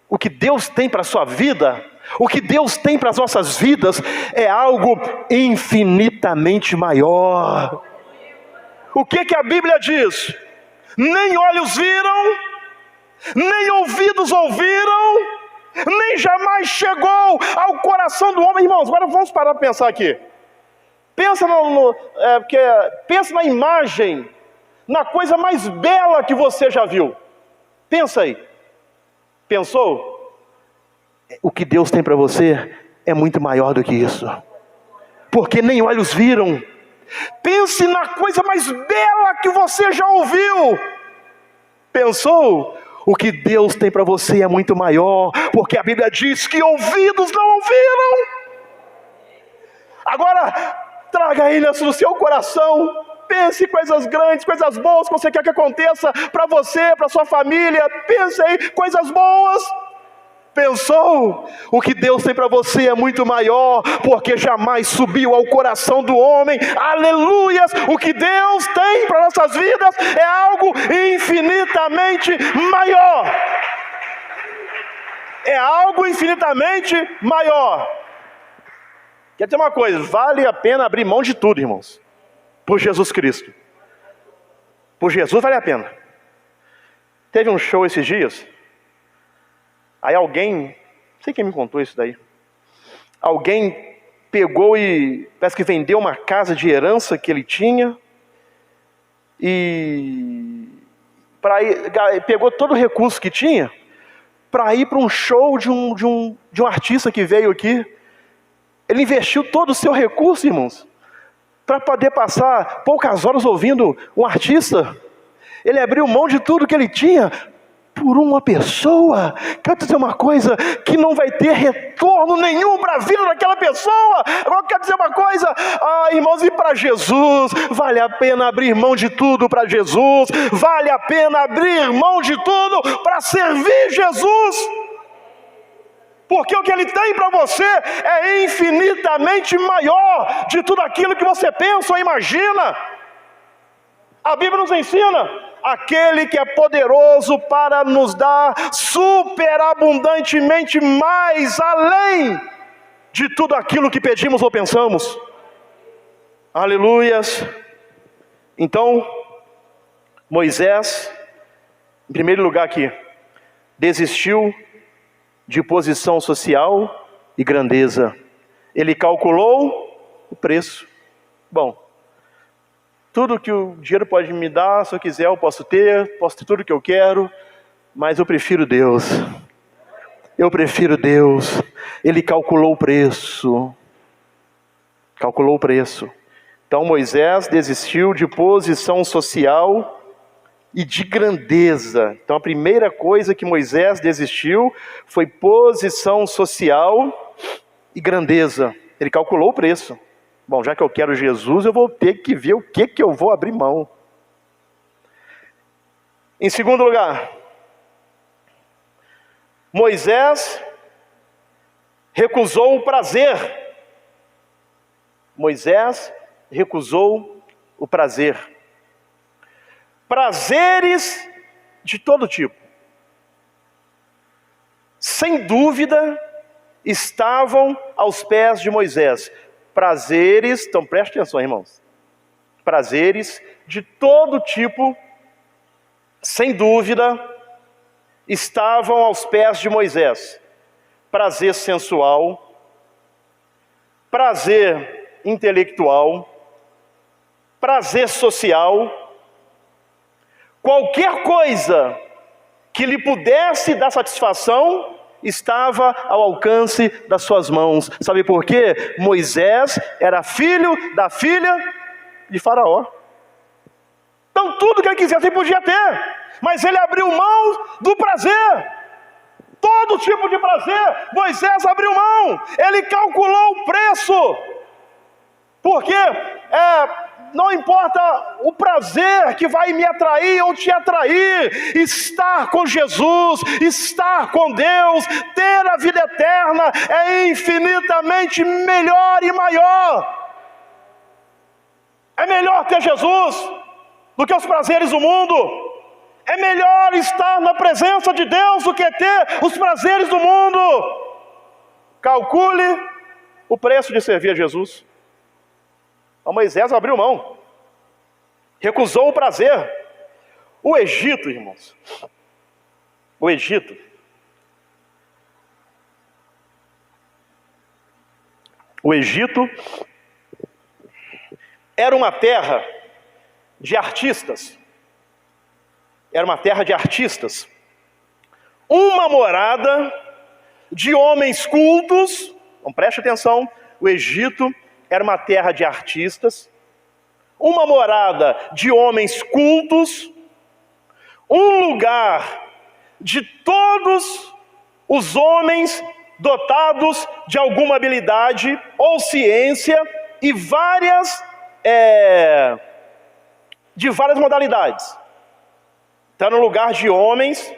o que Deus tem para a sua vida, o que Deus tem para as nossas vidas é algo infinitamente maior. O que a Bíblia diz? Nem olhos viram, nem ouvidos ouviram, nem jamais chegou ao coração do homem. Irmãos, agora vamos parar para pensar aqui. Pensa pensa na imagem, na coisa mais bela que você já viu. Pensa aí. Pensou? O que Deus tem para você é muito maior do que isso. Porque nem olhos viram. Pense na coisa mais bela que você já ouviu. Pensou? O que Deus tem para você é muito maior. Porque a Bíblia diz que ouvidos não ouviram. Agora, traga aí no seu coração, pense em coisas grandes, coisas boas que você quer que aconteça para você, para sua família. Pense aí, coisas boas. Pensou? O que Deus tem para você é muito maior, porque jamais subiu ao coração do homem. Aleluias! O que Deus tem para nossas vidas é algo infinitamente maior. É algo infinitamente maior. Quer dizer uma coisa, vale a pena abrir mão de tudo, irmãos, por Jesus Cristo. Por Jesus vale a pena. Teve um show esses dias, aí alguém, não sei quem me contou isso daí, alguém pegou e parece que vendeu uma casa de herança que ele tinha, e pegou todo o recurso que tinha para ir para um show de um artista que veio aqui. Ele investiu todo o seu recurso, irmãos, para poder passar poucas horas ouvindo um artista. Ele abriu mão de tudo que ele tinha por uma pessoa. Quero dizer uma coisa, que não vai ter retorno nenhum para a vida daquela pessoa. Agora quero dizer uma coisa, irmãos, e para Jesus, vale a pena abrir mão de tudo para Jesus, vale a pena abrir mão de tudo para servir Jesus, porque o que Ele tem para você é infinitamente maior de tudo aquilo que você pensa ou imagina. A Bíblia nos ensina, aquele que é poderoso para nos dar superabundantemente mais além de tudo aquilo que pedimos ou pensamos. Aleluias. Então, Moisés, em primeiro lugar aqui, desistiu de posição social e grandeza. Ele calculou o preço. Bom, tudo que o dinheiro pode me dar, se eu quiser eu posso ter tudo que eu quero, mas eu prefiro Deus. Eu prefiro Deus. Ele calculou o preço. Calculou o preço. Então Moisés desistiu de posição social e de grandeza. Então a primeira coisa que Moisés desistiu foi posição social e grandeza. Ele calculou o preço. Bom, já que eu quero Jesus, eu vou ter que ver o que eu vou abrir mão. Em segundo lugar, Moisés recusou o prazer. Moisés recusou o prazer. Prazeres de todo tipo, sem dúvida, estavam aos pés de Moisés. Prazeres, então preste atenção, irmãos. Prazeres de todo tipo, sem dúvida, estavam aos pés de Moisés. Prazer sensual, prazer intelectual, prazer social, qualquer coisa que lhe pudesse dar satisfação estava ao alcance das suas mãos. Sabe por quê? Moisés era filho da filha de Faraó. Então tudo que ele quisesse ele podia ter, mas ele abriu mão do prazer. Todo tipo de prazer, Moisés abriu mão. Ele calculou o preço. Porque não importa o prazer que vai me atrair ou te atrair, estar com Jesus, estar com Deus, ter a vida eterna é infinitamente melhor e maior. É melhor ter Jesus do que os prazeres do mundo. É melhor estar na presença de Deus do que ter os prazeres do mundo. Calcule o preço de servir a Jesus. Então Moisés abriu mão, recusou o prazer. O Egito, irmãos, o Egito era uma terra de artistas. Era uma terra de artistas. Uma morada de homens cultos. Então preste atenção, o Egito era uma terra de artistas, uma morada de homens cultos, um lugar de todos os homens dotados de alguma habilidade ou ciência e de várias modalidades. Está no lugar de homens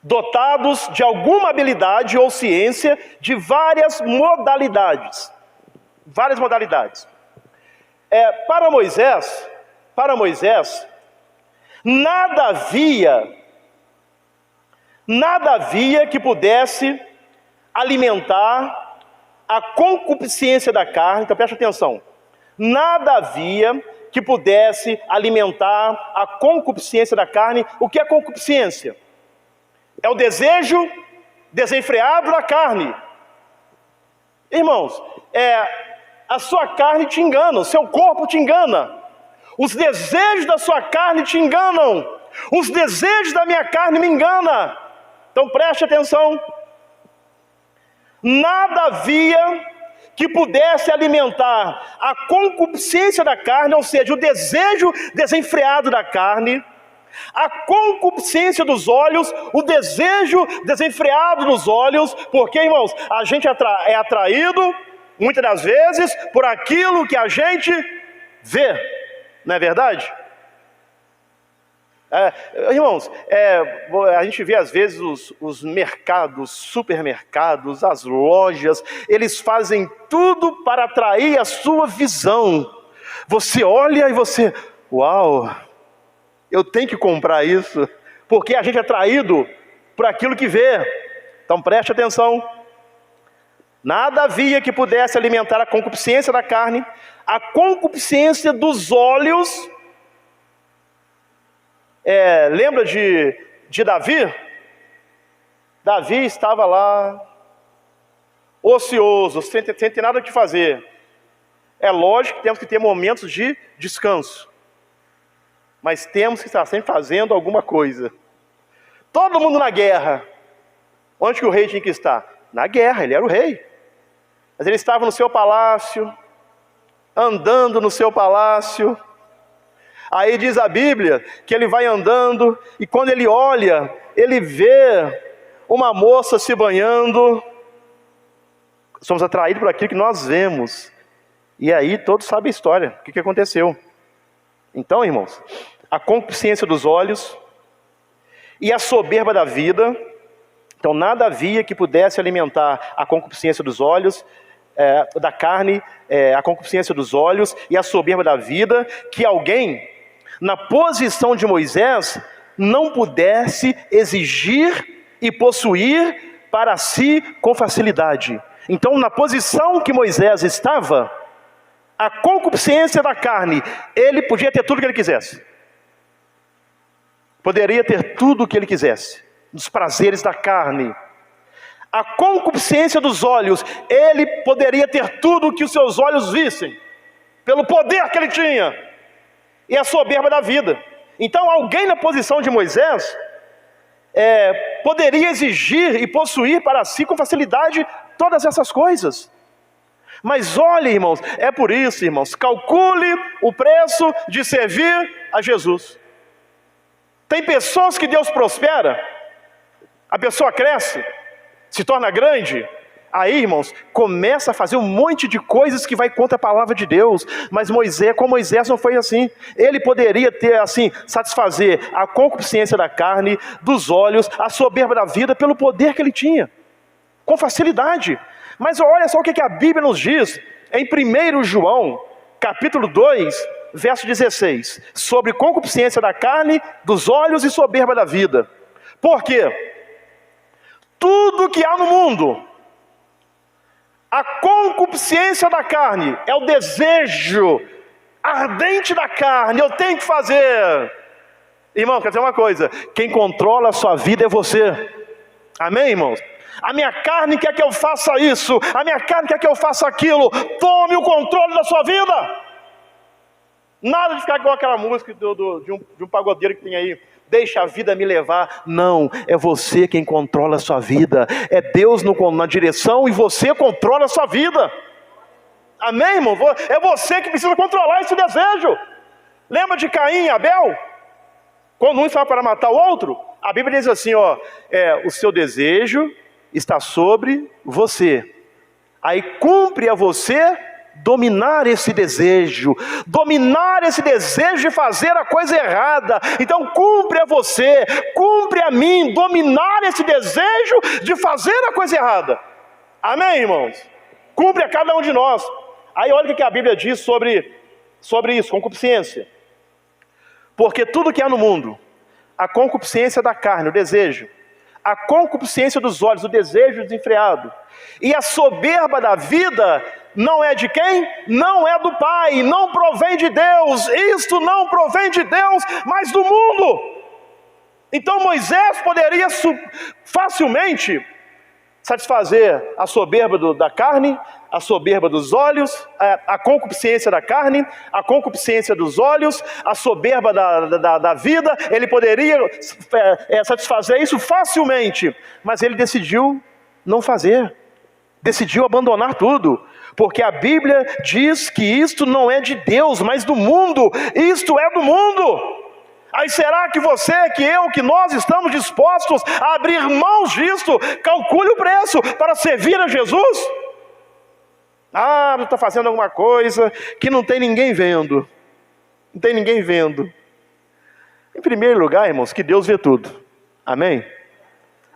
dotados de alguma habilidade ou ciência de várias modalidades. Várias modalidades. Para Moisés, nada havia que pudesse alimentar a concupiscência da carne. Então preste atenção. Nada havia que pudesse alimentar a concupiscência da carne. O que é concupiscência? É o desejo desenfreado da carne. Irmãos, a sua carne te engana, o seu corpo te engana. Os desejos da sua carne te enganam. Os desejos da minha carne me enganam. Então preste atenção. Nada havia que pudesse alimentar a concupiscência da carne, ou seja, o desejo desenfreado da carne, a concupiscência dos olhos, o desejo desenfreado dos olhos, porque, irmãos, a gente é atraído, muitas das vezes, por aquilo que a gente vê, não é verdade? Irmãos, a gente vê às vezes os mercados, supermercados, as lojas, eles fazem tudo para atrair a sua visão. Você olha e você, uau, eu tenho que comprar isso, porque a gente é atraído por aquilo que vê. Então preste atenção. Nada havia que pudesse alimentar a concupiscência da carne, a concupiscência dos olhos. Lembra de Davi? Davi estava lá, ocioso, sem ter nada que fazer. É lógico que temos que ter momentos de descanso, mas temos que estar sempre fazendo alguma coisa. Todo mundo na guerra. Onde que o rei tinha que estar? Na guerra, ele era o rei. Mas ele estava no seu palácio, andando no seu palácio. Aí diz a Bíblia que ele vai andando e quando ele olha, ele vê uma moça se banhando. Somos atraídos por aquilo que nós vemos. E aí todos sabem a história, o que aconteceu. Então, irmãos, a concupiscência dos olhos e a soberba da vida. Então nada havia que pudesse alimentar a concupiscência dos olhos, da carne, a concupiscência dos olhos e a soberba da vida, que alguém, na posição de Moisés, não pudesse exigir e possuir para si com facilidade. Então, na posição que Moisés estava, a concupiscência da carne, ele podia ter tudo o que ele quisesse. Poderia ter tudo o que ele quisesse, dos prazeres da carne. A concupiscência dos olhos, ele poderia ter tudo o que os seus olhos vissem, pelo poder que ele tinha. E a soberba da vida. Então alguém na posição de Moisés poderia exigir e possuir para si com facilidade todas essas coisas. Mas olhe, irmãos, é por isso, irmãos, calcule o preço de servir a Jesus. Tem pessoas que Deus prospera, a pessoa cresce, se torna grande. Aí, irmãos, começa a fazer um monte de coisas que vai contra a palavra de Deus. Mas com Moisés não foi assim. Ele poderia ter, assim, satisfazer a concupiscência da carne, dos olhos, a soberba da vida, pelo poder que ele tinha, com facilidade. Mas olha só o que a Bíblia nos diz, em 1 João, capítulo 2, verso 16, sobre concupiscência da carne, dos olhos e soberba da vida. Por quê? Tudo que há no mundo, a concupiscência da carne, é o desejo ardente da carne, eu tenho que fazer. Irmão, quer dizer uma coisa, quem controla a sua vida é você. Amém, irmãos? A minha carne quer que eu faça isso, a minha carne quer que eu faça aquilo. Tome o controle da sua vida. Nada de ficar igual aquela música de um pagodeiro que tem aí, deixa a vida me levar. Não, é você quem controla a sua vida. É Deus na direção e você controla a sua vida. Amém, irmão? É você que precisa controlar esse desejo. Lembra de Caim e Abel? Quando um estava para matar o outro, a Bíblia diz assim, o seu desejo está sobre você. Aí cumpre a você dominar esse desejo de fazer a coisa errada. Então cumpre a você, cumpre a mim, dominar esse desejo de fazer a coisa errada. Amém, irmãos? Cumpre a cada um de nós. Aí olha o que a Bíblia diz sobre isso, concupiscência. Porque tudo que há no mundo, a concupiscência da carne, o desejo, a concupiscência dos olhos, o desejo desenfreado. E a soberba da vida não é de quem? Não é do Pai, não provém de Deus. Isto não provém de Deus, mas do mundo. Então Moisés poderia facilmente satisfazer a soberba da carne, a soberba dos olhos, a concupiscência da carne, a concupiscência dos olhos, a soberba da vida. Ele poderia satisfazer isso facilmente, mas ele decidiu não fazer, decidiu abandonar tudo, porque a Bíblia diz que isto não é de Deus, mas do mundo. Isto é do mundo. Aí será que você, que eu, que nós estamos dispostos a abrir mãos disto? Calcule o preço para servir a Jesus. Você está fazendo alguma coisa que não tem ninguém vendo. Não tem ninguém vendo. Em primeiro lugar, irmãos, que Deus vê tudo. Amém?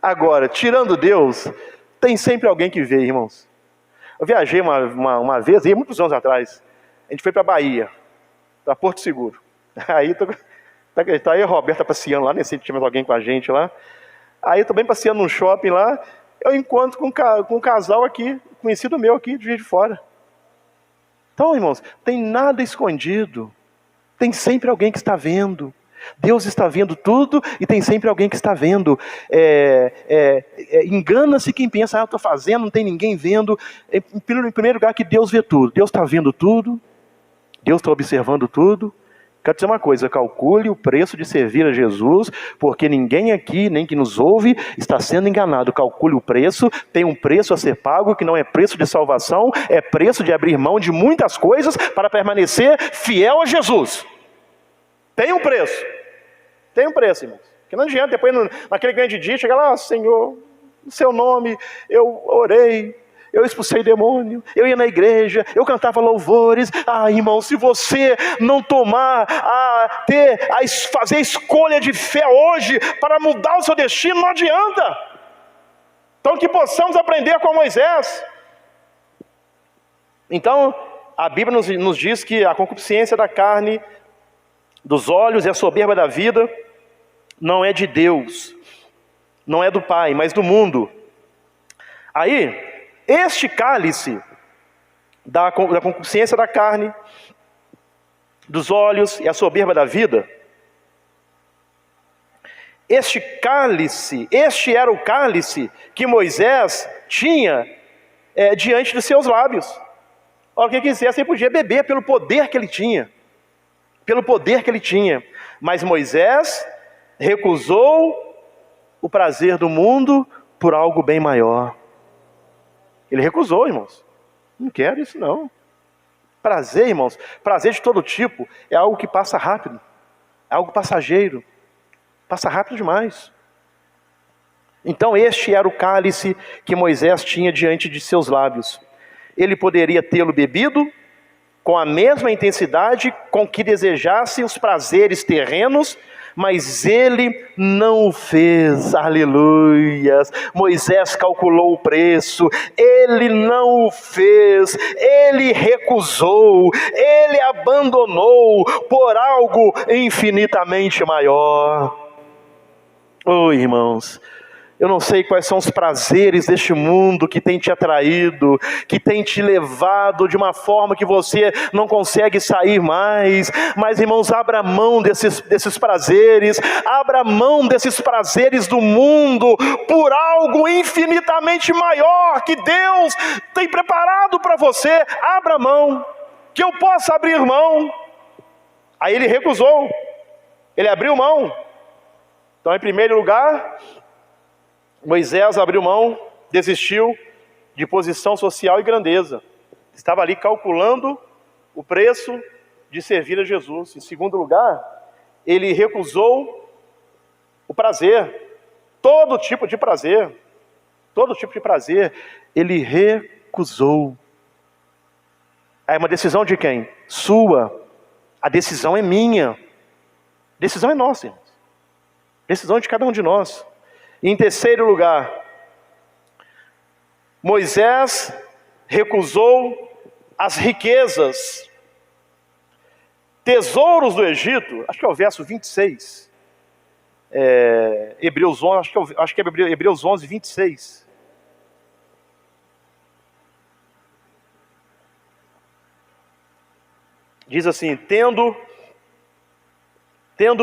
Agora, tirando Deus, tem sempre alguém que vê, irmãos. Eu viajei uma vez, muitos anos atrás. A gente foi para a Bahia, para Porto Seguro. Aí tá aí a Roberta passeando lá, nem sei se tinha mais alguém com a gente lá. Aí eu tô bem passeando num shopping lá, eu encontro com um casal aqui, conhecido meu aqui, de Juiz de Fora. Então, irmãos, tem nada escondido. Tem sempre alguém que está vendo. Deus está vendo tudo e tem sempre alguém que está vendo. Engana-se quem pensa, eu estou fazendo, não tem ninguém vendo. Em primeiro lugar, que Deus vê tudo. Deus está vendo tudo. Deus está observando tudo. Quero dizer uma coisa, calcule o preço de servir a Jesus, porque ninguém aqui, nem que nos ouve, está sendo enganado. Calcule o preço, tem um preço a ser pago, que não é preço de salvação, é preço de abrir mão de muitas coisas para permanecer fiel a Jesus. Tem um preço, irmãos. Porque não adianta, depois naquele grande dia, chegar lá, Senhor, no seu nome, eu orei, eu expulsei demônio, eu ia na igreja, eu cantava louvores. Irmão, se você não fazer escolha de fé hoje para mudar o seu destino, não adianta. Então que possamos aprender com Moisés. Então, a Bíblia nos diz que a concupiscência da carne, dos olhos e a soberba da vida não é de Deus, não é do Pai, mas do mundo. Aí, este cálice da concupiscência da carne, dos olhos e a soberba da vida, este era o cálice que Moisés tinha diante dos seus lábios. Ora, quem quisesse, ele podia beber pelo poder que ele tinha. Mas Moisés recusou o prazer do mundo por algo bem maior. Ele recusou, irmãos. Não quero isso não. Prazer, irmãos, prazer de todo tipo é algo que passa rápido. É algo passageiro. Passa rápido demais. Então este era o cálice que Moisés tinha diante de seus lábios. Ele poderia tê-lo bebido com a mesma intensidade com que desejasse os prazeres terrenos, mas ele não o fez. Aleluias. Moisés calculou o preço, ele não o fez, ele recusou, ele abandonou por algo infinitamente maior. Irmãos, eu não sei quais são os prazeres deste mundo que tem te atraído, que tem te levado de uma forma que você não consegue sair mais. Mas, irmãos, abra mão desses prazeres, abra mão desses prazeres do mundo por algo infinitamente maior que Deus tem preparado para você. Abra mão, que eu possa abrir mão. Aí ele recusou, ele abriu mão. Então, em primeiro lugar, Moisés abriu mão, desistiu de posição social e grandeza. Estava ali calculando o preço de servir a Jesus. Em segundo lugar, ele recusou o prazer, todo tipo de prazer, ele recusou. É uma decisão de quem? Sua. A decisão é minha. A decisão é nossa, irmãos. A decisão é de cada um de nós. E em terceiro lugar, Moisés recusou as riquezas, tesouros do Egito. Acho que é o verso 26. Hebreus 11, acho que é Hebreus 11, 26. Diz assim: tendo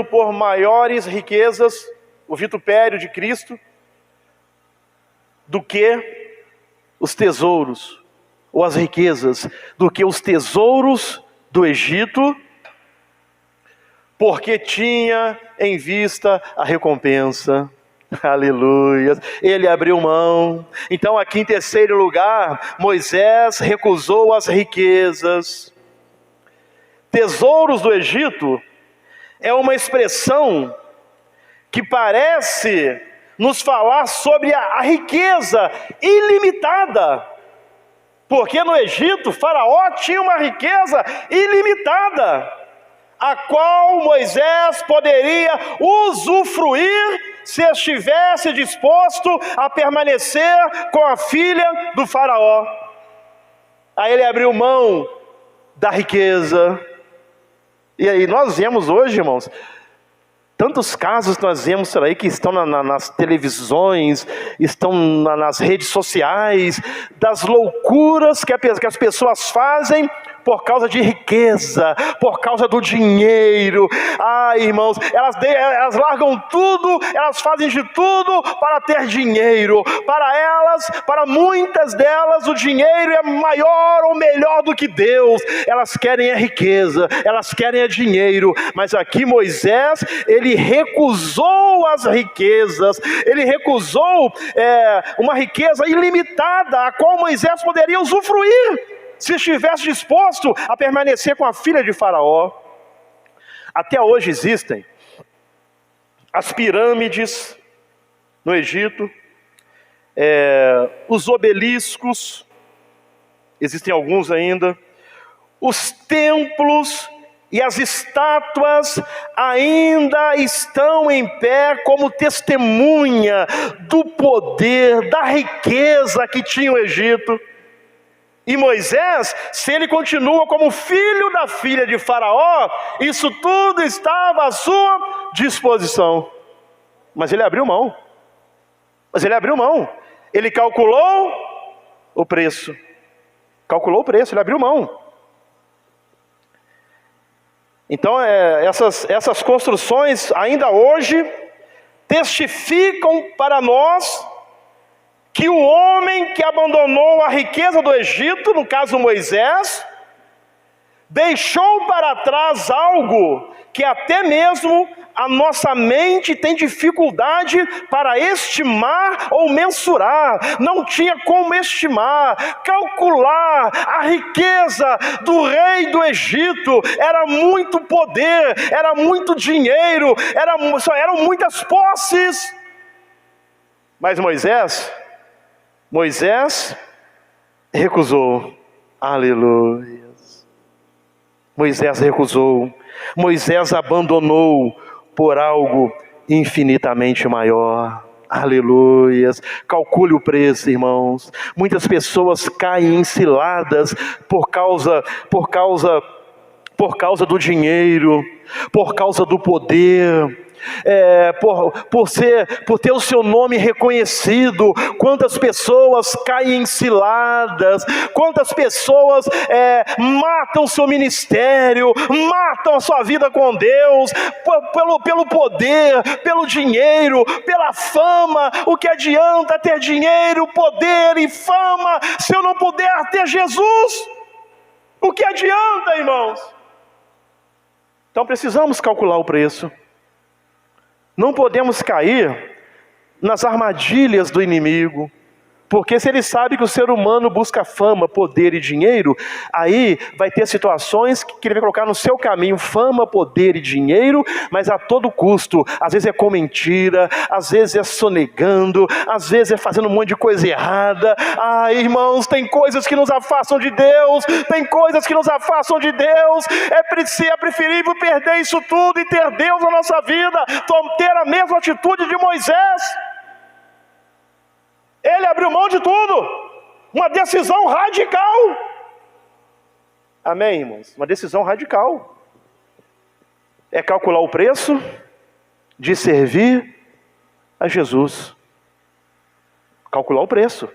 por maiores riquezas o vitupério de Cristo do que os tesouros, ou as riquezas, do que os tesouros do Egito, porque tinha em vista a recompensa. Aleluia. Ele abriu mão. Então aqui em terceiro lugar, Moisés recusou as riquezas. Tesouros do Egito é uma expressão que parece nos falar sobre a riqueza ilimitada. Porque no Egito, Faraó tinha uma riqueza ilimitada, a qual Moisés poderia usufruir se estivesse disposto a permanecer com a filha do Faraó. Aí ele abriu mão da riqueza. E aí nós vemos hoje, irmãos, tantos casos nós vemos por aí que estão nas televisões, estão nas redes sociais, das loucuras que as pessoas fazem por causa de riqueza, por causa do dinheiro. Irmãos, elas largam tudo, elas fazem de tudo para ter dinheiro. Para muitas delas, o dinheiro é maior ou melhor do que Deus. Elas querem a riqueza, elas querem a dinheiro. Mas aqui Moisés, ele recusou as riquezas, ele recusou uma riqueza ilimitada, a qual Moisés poderia usufruir se estivesse disposto a permanecer com a filha de Faraó. Até hoje existem as pirâmides no Egito, os obeliscos, existem alguns ainda, os templos e as estátuas ainda estão em pé como testemunha do poder, da riqueza que tinha o Egito. E Moisés, se ele continua como filho da filha de Faraó, isso tudo estava à sua disposição. Mas ele abriu mão. Ele calculou o preço. Ele abriu mão. Então, essas construções, ainda hoje, testificam para nós que o homem que abandonou a riqueza do Egito, no caso Moisés, deixou para trás algo que até mesmo a nossa mente tem dificuldade para estimar ou mensurar. Não tinha como estimar, calcular a riqueza do rei do Egito. Era muito poder, era muito dinheiro, eram muitas posses. Mas Moisés recusou. Aleluia. Moisés recusou. Moisés abandonou por algo infinitamente maior. Aleluias. Calcule o preço, irmãos. Muitas pessoas caem em ciladas por causa do dinheiro, por causa do poder, por ter o seu nome reconhecido. Quantas pessoas caem em ciladas, quantas pessoas matam o seu ministério, matam a sua vida com Deus, pelo poder, pelo dinheiro, pela fama. O que adianta ter dinheiro, poder e fama, se eu não puder ter Jesus? O que adianta, irmãos? Então precisamos calcular o preço. Não podemos cair nas armadilhas do inimigo, porque se ele sabe que o ser humano busca fama, poder e dinheiro, aí vai ter situações que ele vai colocar no seu caminho fama, poder e dinheiro, mas a todo custo. Às vezes é com mentira, às vezes é sonegando, às vezes é fazendo um monte de coisa errada. Irmãos, tem coisas que nos afastam de Deus, É preferível perder isso tudo e ter Deus na nossa vida, ter a mesma atitude de Moisés. Ele abriu mão de tudo, uma decisão radical. Amém, irmãos? Uma decisão radical. É calcular o preço, de servir a Jesus. Calcular o preço.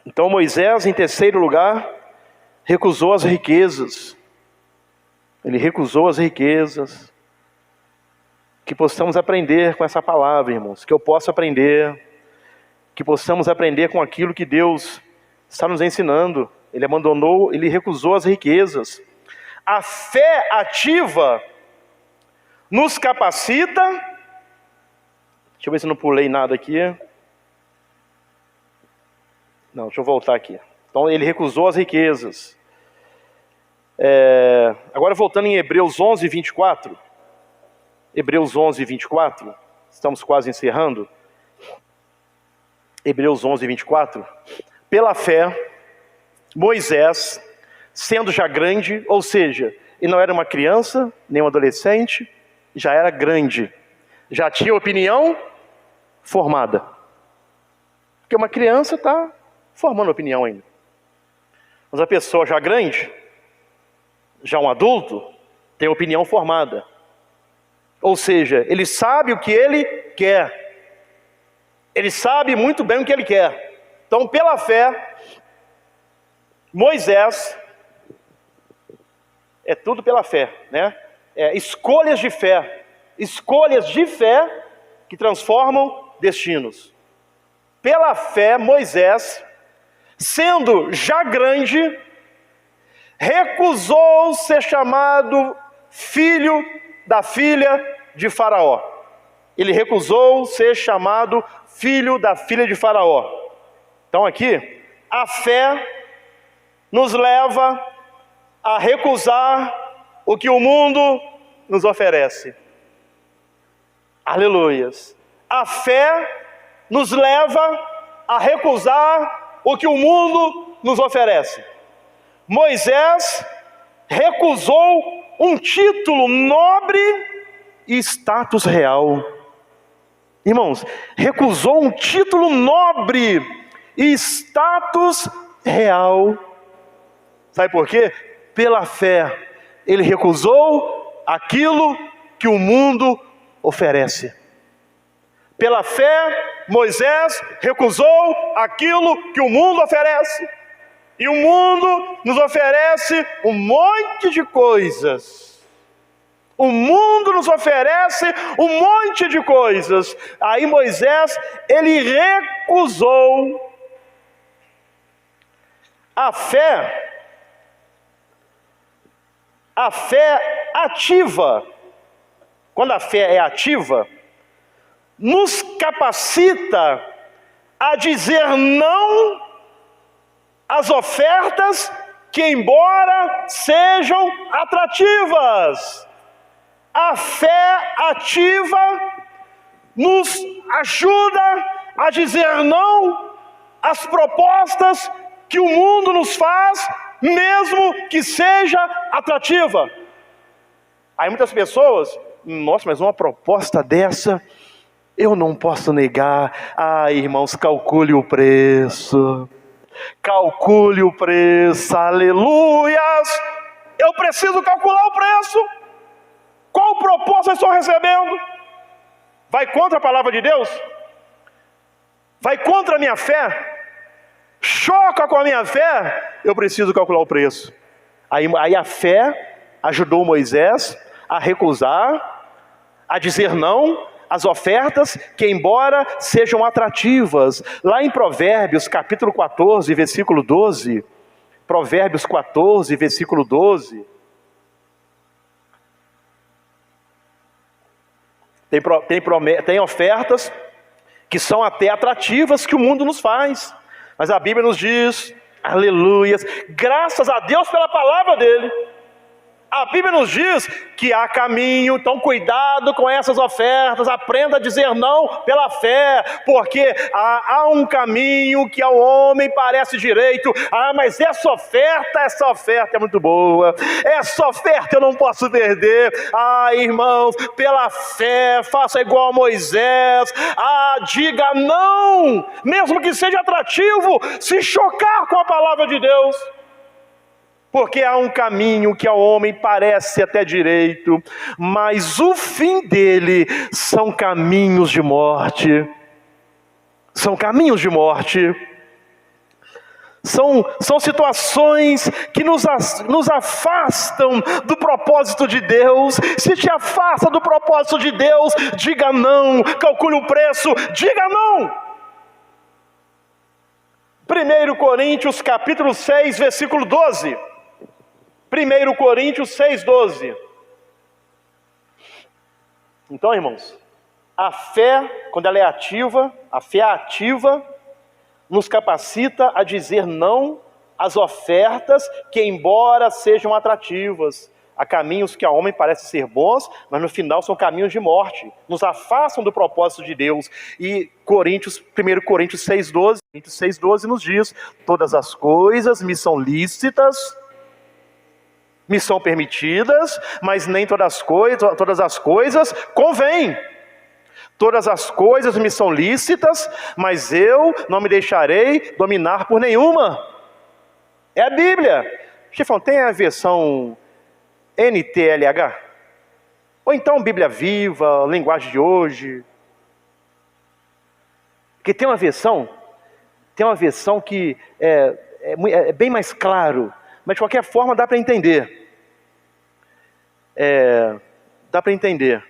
Então Moisés, em terceiro lugar, recusou as riquezas. Ele recusou as riquezas. Que possamos aprender com essa palavra, irmãos. Que eu possa aprender. Que possamos aprender com aquilo que Deus está nos ensinando. Ele abandonou, ele recusou as riquezas. A fé ativa nos capacita. Deixa eu ver se eu não pulei nada aqui. Não, deixa eu voltar aqui. Então ele recusou as riquezas. Agora voltando em Hebreus 11, 24. Hebreus 11, 24. Estamos quase encerrando. Hebreus 11, 24. Pela fé, Moisés, sendo já grande, ou seja, ele não era uma criança, nem um adolescente, já era grande. Já tinha opinião formada. Porque uma criança está formando opinião ainda. Mas a pessoa já grande, já um adulto, tem opinião formada. Ou seja, ele sabe o que ele quer. Ele sabe muito bem o que ele quer. Então, pela fé, Moisés, é tudo pela fé, né? Escolhas de fé que transformam destinos. Pela fé, Moisés, sendo já grande, recusou ser chamado filho da filha de Faraó. Ele recusou ser chamado filho da filha de Faraó. Então aqui, a fé nos leva a recusar o que o mundo nos oferece. Aleluias. A fé nos leva a recusar o que o mundo nos oferece. Moisés recusou um título nobre e status real. Irmãos, recusou um título nobre e status real. Sabe por quê? Pela fé, ele recusou aquilo que o mundo oferece. Pela fé, Moisés recusou aquilo que o mundo oferece. E o mundo nos oferece um monte de coisas. O mundo nos oferece um monte de coisas. Aí Moisés, ele recusou. A fé ativa. Quando a fé é ativa, nos capacita a dizer não às ofertas que, embora sejam atrativas. A fé ativa nos ajuda a dizer não às propostas que o mundo nos faz, mesmo que seja atrativa. Aí muitas pessoas, nossa, mas uma proposta dessa, eu não posso negar. Ah, irmãos, calcule o preço. Calcule o preço, aleluias. Eu preciso calcular o preço. Qual proposta eu estou recebendo? Vai contra a palavra de Deus? Vai contra a minha fé? Choca com a minha fé? Eu preciso calcular o preço. Aí a fé ajudou Moisés a recusar, a dizer não às ofertas que, embora sejam atrativas. Lá em Provérbios, capítulo 14, versículo 12. Provérbios 14, versículo 12. Tem ofertas que são até atrativas que o mundo nos faz. Mas a Bíblia nos diz, aleluias, graças a Deus pela palavra dele. A Bíblia nos diz que há caminho, então cuidado com essas ofertas, aprenda a dizer não pela fé, porque há um caminho que ao homem parece direito. Ah, mas essa oferta é muito boa, essa oferta eu não posso perder. Ah, irmãos, pela fé, faça igual a Moisés, diga não, mesmo que seja atrativo, se chocar com a palavra de Deus. Porque há um caminho que ao homem parece até direito, mas o fim dele são caminhos de morte. São caminhos de morte. São situações que nos afastam do propósito de Deus. Se te afasta do propósito de Deus, diga não. Calcule o preço, diga não. 1 Coríntios capítulo 6, versículo 12. 1 Coríntios 6, 12. Então, irmãos, a fé, quando ela é ativa, a fé ativa, nos capacita a dizer não às ofertas que, embora sejam atrativas, há caminhos que ao homem parecem ser bons, mas no final são caminhos de morte, nos afastam do propósito de Deus. E 1 Coríntios 6,12 nos diz: todas as coisas me são lícitas, me são permitidas, mas nem todas as coisas convêm. Todas as coisas me são lícitas, mas eu não me deixarei dominar por nenhuma. É a Bíblia. Chefão, tem a versão NTLH? Ou então Bíblia Viva, linguagem de hoje? Porque tem uma versão que é bem mais claro, mas de qualquer forma dá para entender. Dá para entender.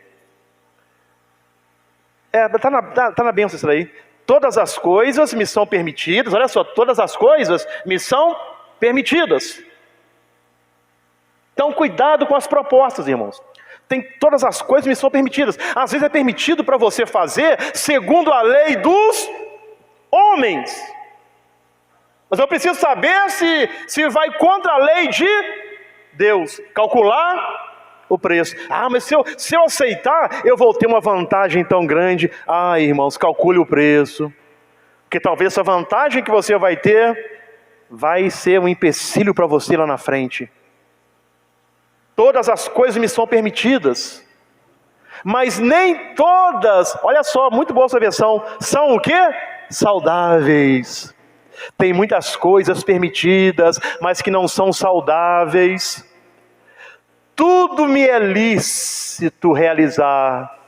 Tá na bênção isso daí. Todas as coisas me são permitidas. Olha só, todas as coisas me são permitidas. Então cuidado com as propostas, irmãos. Todas as coisas me são permitidas. Às vezes é permitido para você fazer segundo a lei dos homens. Mas eu preciso saber se vai contra a lei de Deus. Calcular o preço. Mas se eu aceitar, eu vou ter uma vantagem tão grande. Irmãos, calcule o preço. Porque talvez essa vantagem que você vai ter vai ser um empecilho para você lá na frente. Todas as coisas me são permitidas, mas nem todas, olha só, muito boa essa versão, são o quê? Saudáveis. Tem muitas coisas permitidas, mas que não são saudáveis. Tudo me é lícito realizar.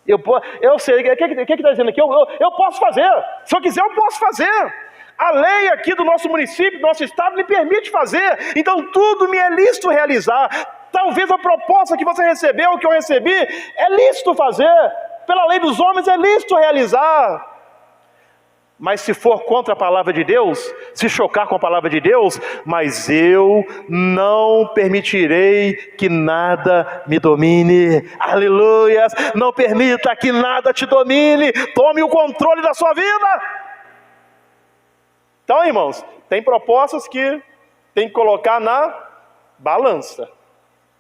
Eu sei, o que está dizendo aqui? Eu posso fazer, se eu quiser eu posso fazer. A lei aqui do nosso município, do nosso estado, me permite fazer. Então tudo me é lícito realizar. Talvez a proposta que você recebeu, ou que eu recebi, é lícito fazer. Pela lei dos homens é lícito realizar. Mas se for contra a palavra de Deus, se chocar com a palavra de Deus, mas eu não permitirei que nada me domine. Aleluia! Não permita que nada te domine. Tome o controle da sua vida. Então, irmãos, tem propostas que tem que colocar na balança.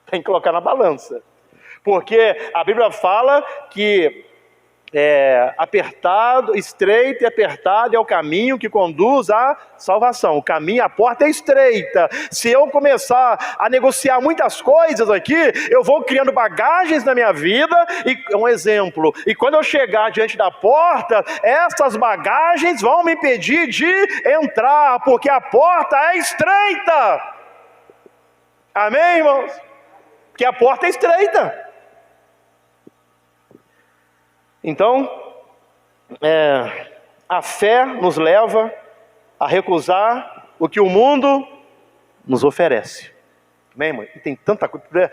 Tem que colocar na balança. Porque a Bíblia fala que estreito e apertado é o caminho que conduz à salvação. O caminho, a porta é estreita. Se eu começar a negociar muitas coisas aqui, eu vou criando bagagens na minha vida. E um exemplo, e quando eu chegar diante da porta, essas bagagens vão me impedir de entrar, porque a porta é estreita. Amém, irmãos? Porque a porta é estreita. Então, a fé nos leva a recusar o que o mundo nos oferece. Amém, irmão? E tem tanta coisa.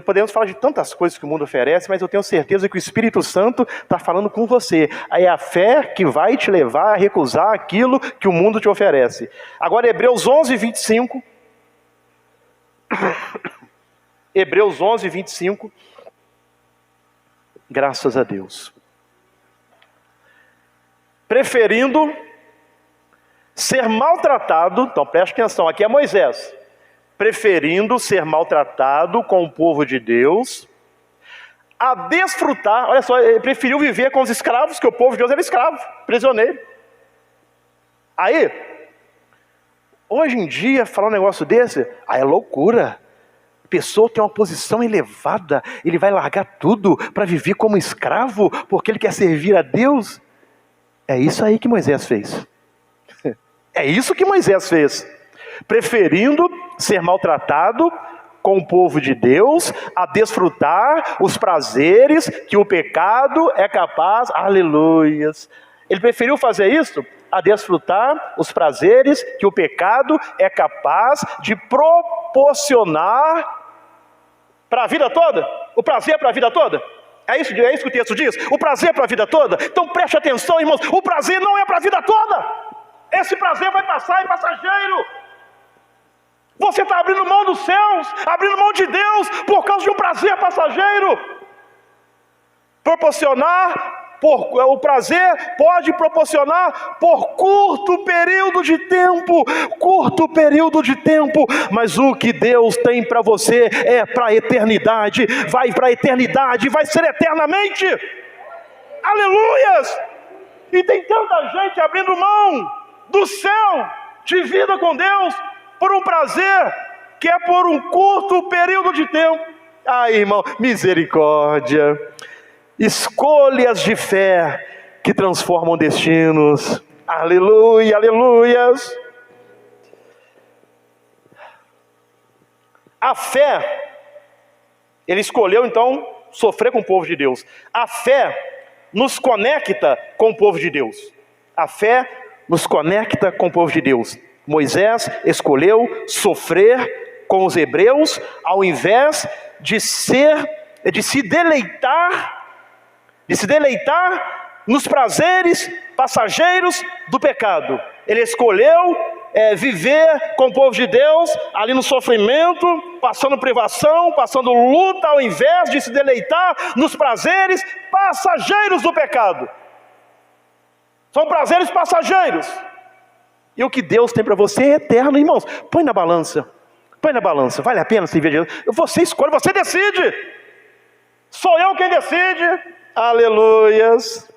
Podemos falar de tantas coisas que o mundo oferece, mas eu tenho certeza que o Espírito Santo está falando com você. Aí é a fé que vai te levar a recusar aquilo que o mundo te oferece. Agora, Hebreus 11, 25. Hebreus 11, 25. Graças a Deus. Preferindo ser maltratado, então preste atenção, aqui é Moisés. Preferindo ser maltratado com o povo de Deus, a desfrutar, olha só, ele preferiu viver com os escravos, que o povo de Deus era escravo, prisioneiro. Aí, hoje em dia, falar um negócio desse, é loucura. A pessoa tem uma posição elevada, ele vai largar tudo para viver como escravo, porque ele quer servir a Deus. É isso aí que Moisés fez. É isso que Moisés fez. preferindo ser maltratado com o povo de Deus a desfrutar os prazeres que o pecado é capaz, aleluias. Ele preferiu fazer isso a desfrutar os prazeres que o pecado é capaz de proporcionar para a vida toda. O prazer para a vida toda. É isso que o texto diz? O prazer para a vida toda. Então preste atenção, irmãos, o prazer não é para a vida toda. Esse prazer vai passar, é passageiro. Você está abrindo mão dos céus, abrindo mão de Deus, por causa de um prazer passageiro. O prazer pode proporcionar por curto período de tempo, mas o que Deus tem para você é para a eternidade, vai para a eternidade, vai ser eternamente. Aleluias! E tem tanta gente abrindo mão do céu, de vida com Deus, por um prazer que é por um curto período de tempo. Ai, irmão, misericórdia. Escolhas de fé que transformam destinos. Aleluia, aleluias. A fé, ele escolheu então sofrer com o povo de Deus. A fé nos conecta com o povo de Deus. A fé nos conecta com o povo de Deus. Moisés escolheu sofrer com os hebreus ao invés de se deleitar nos prazeres passageiros do pecado. Ele escolheu viver com o povo de Deus ali no sofrimento, passando privação, passando luta, ao invés de se deleitar nos prazeres passageiros do pecado. São prazeres passageiros. E o que Deus tem para você é eterno, irmãos. Põe na balança, vale a pena se ver de Deus? Você escolhe, você decide. Sou eu quem decide. Aleluias.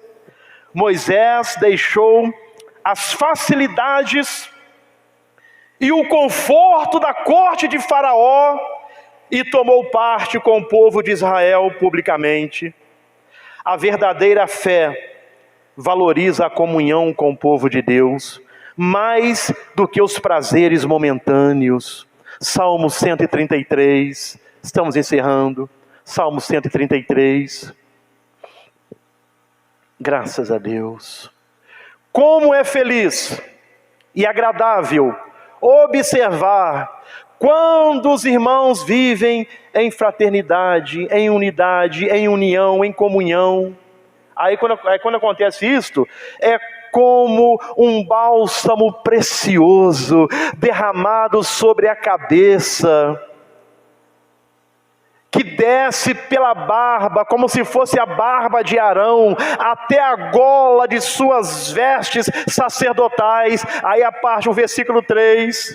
Moisés deixou as facilidades e o conforto da corte de Faraó e tomou parte com o povo de Israel publicamente. A verdadeira fé valoriza a comunhão com o povo de Deus mais do que os prazeres momentâneos. Salmo 133, estamos encerrando. Salmo 133. Graças a Deus. Como é feliz e agradável observar quando os irmãos vivem em fraternidade, em unidade, em união, em comunhão. Aí quando acontece isto, é como um bálsamo precioso derramado sobre a cabeça, que desce pela barba, como se fosse a barba de Arão, até a gola de suas vestes sacerdotais. Aí a parte, o versículo 3,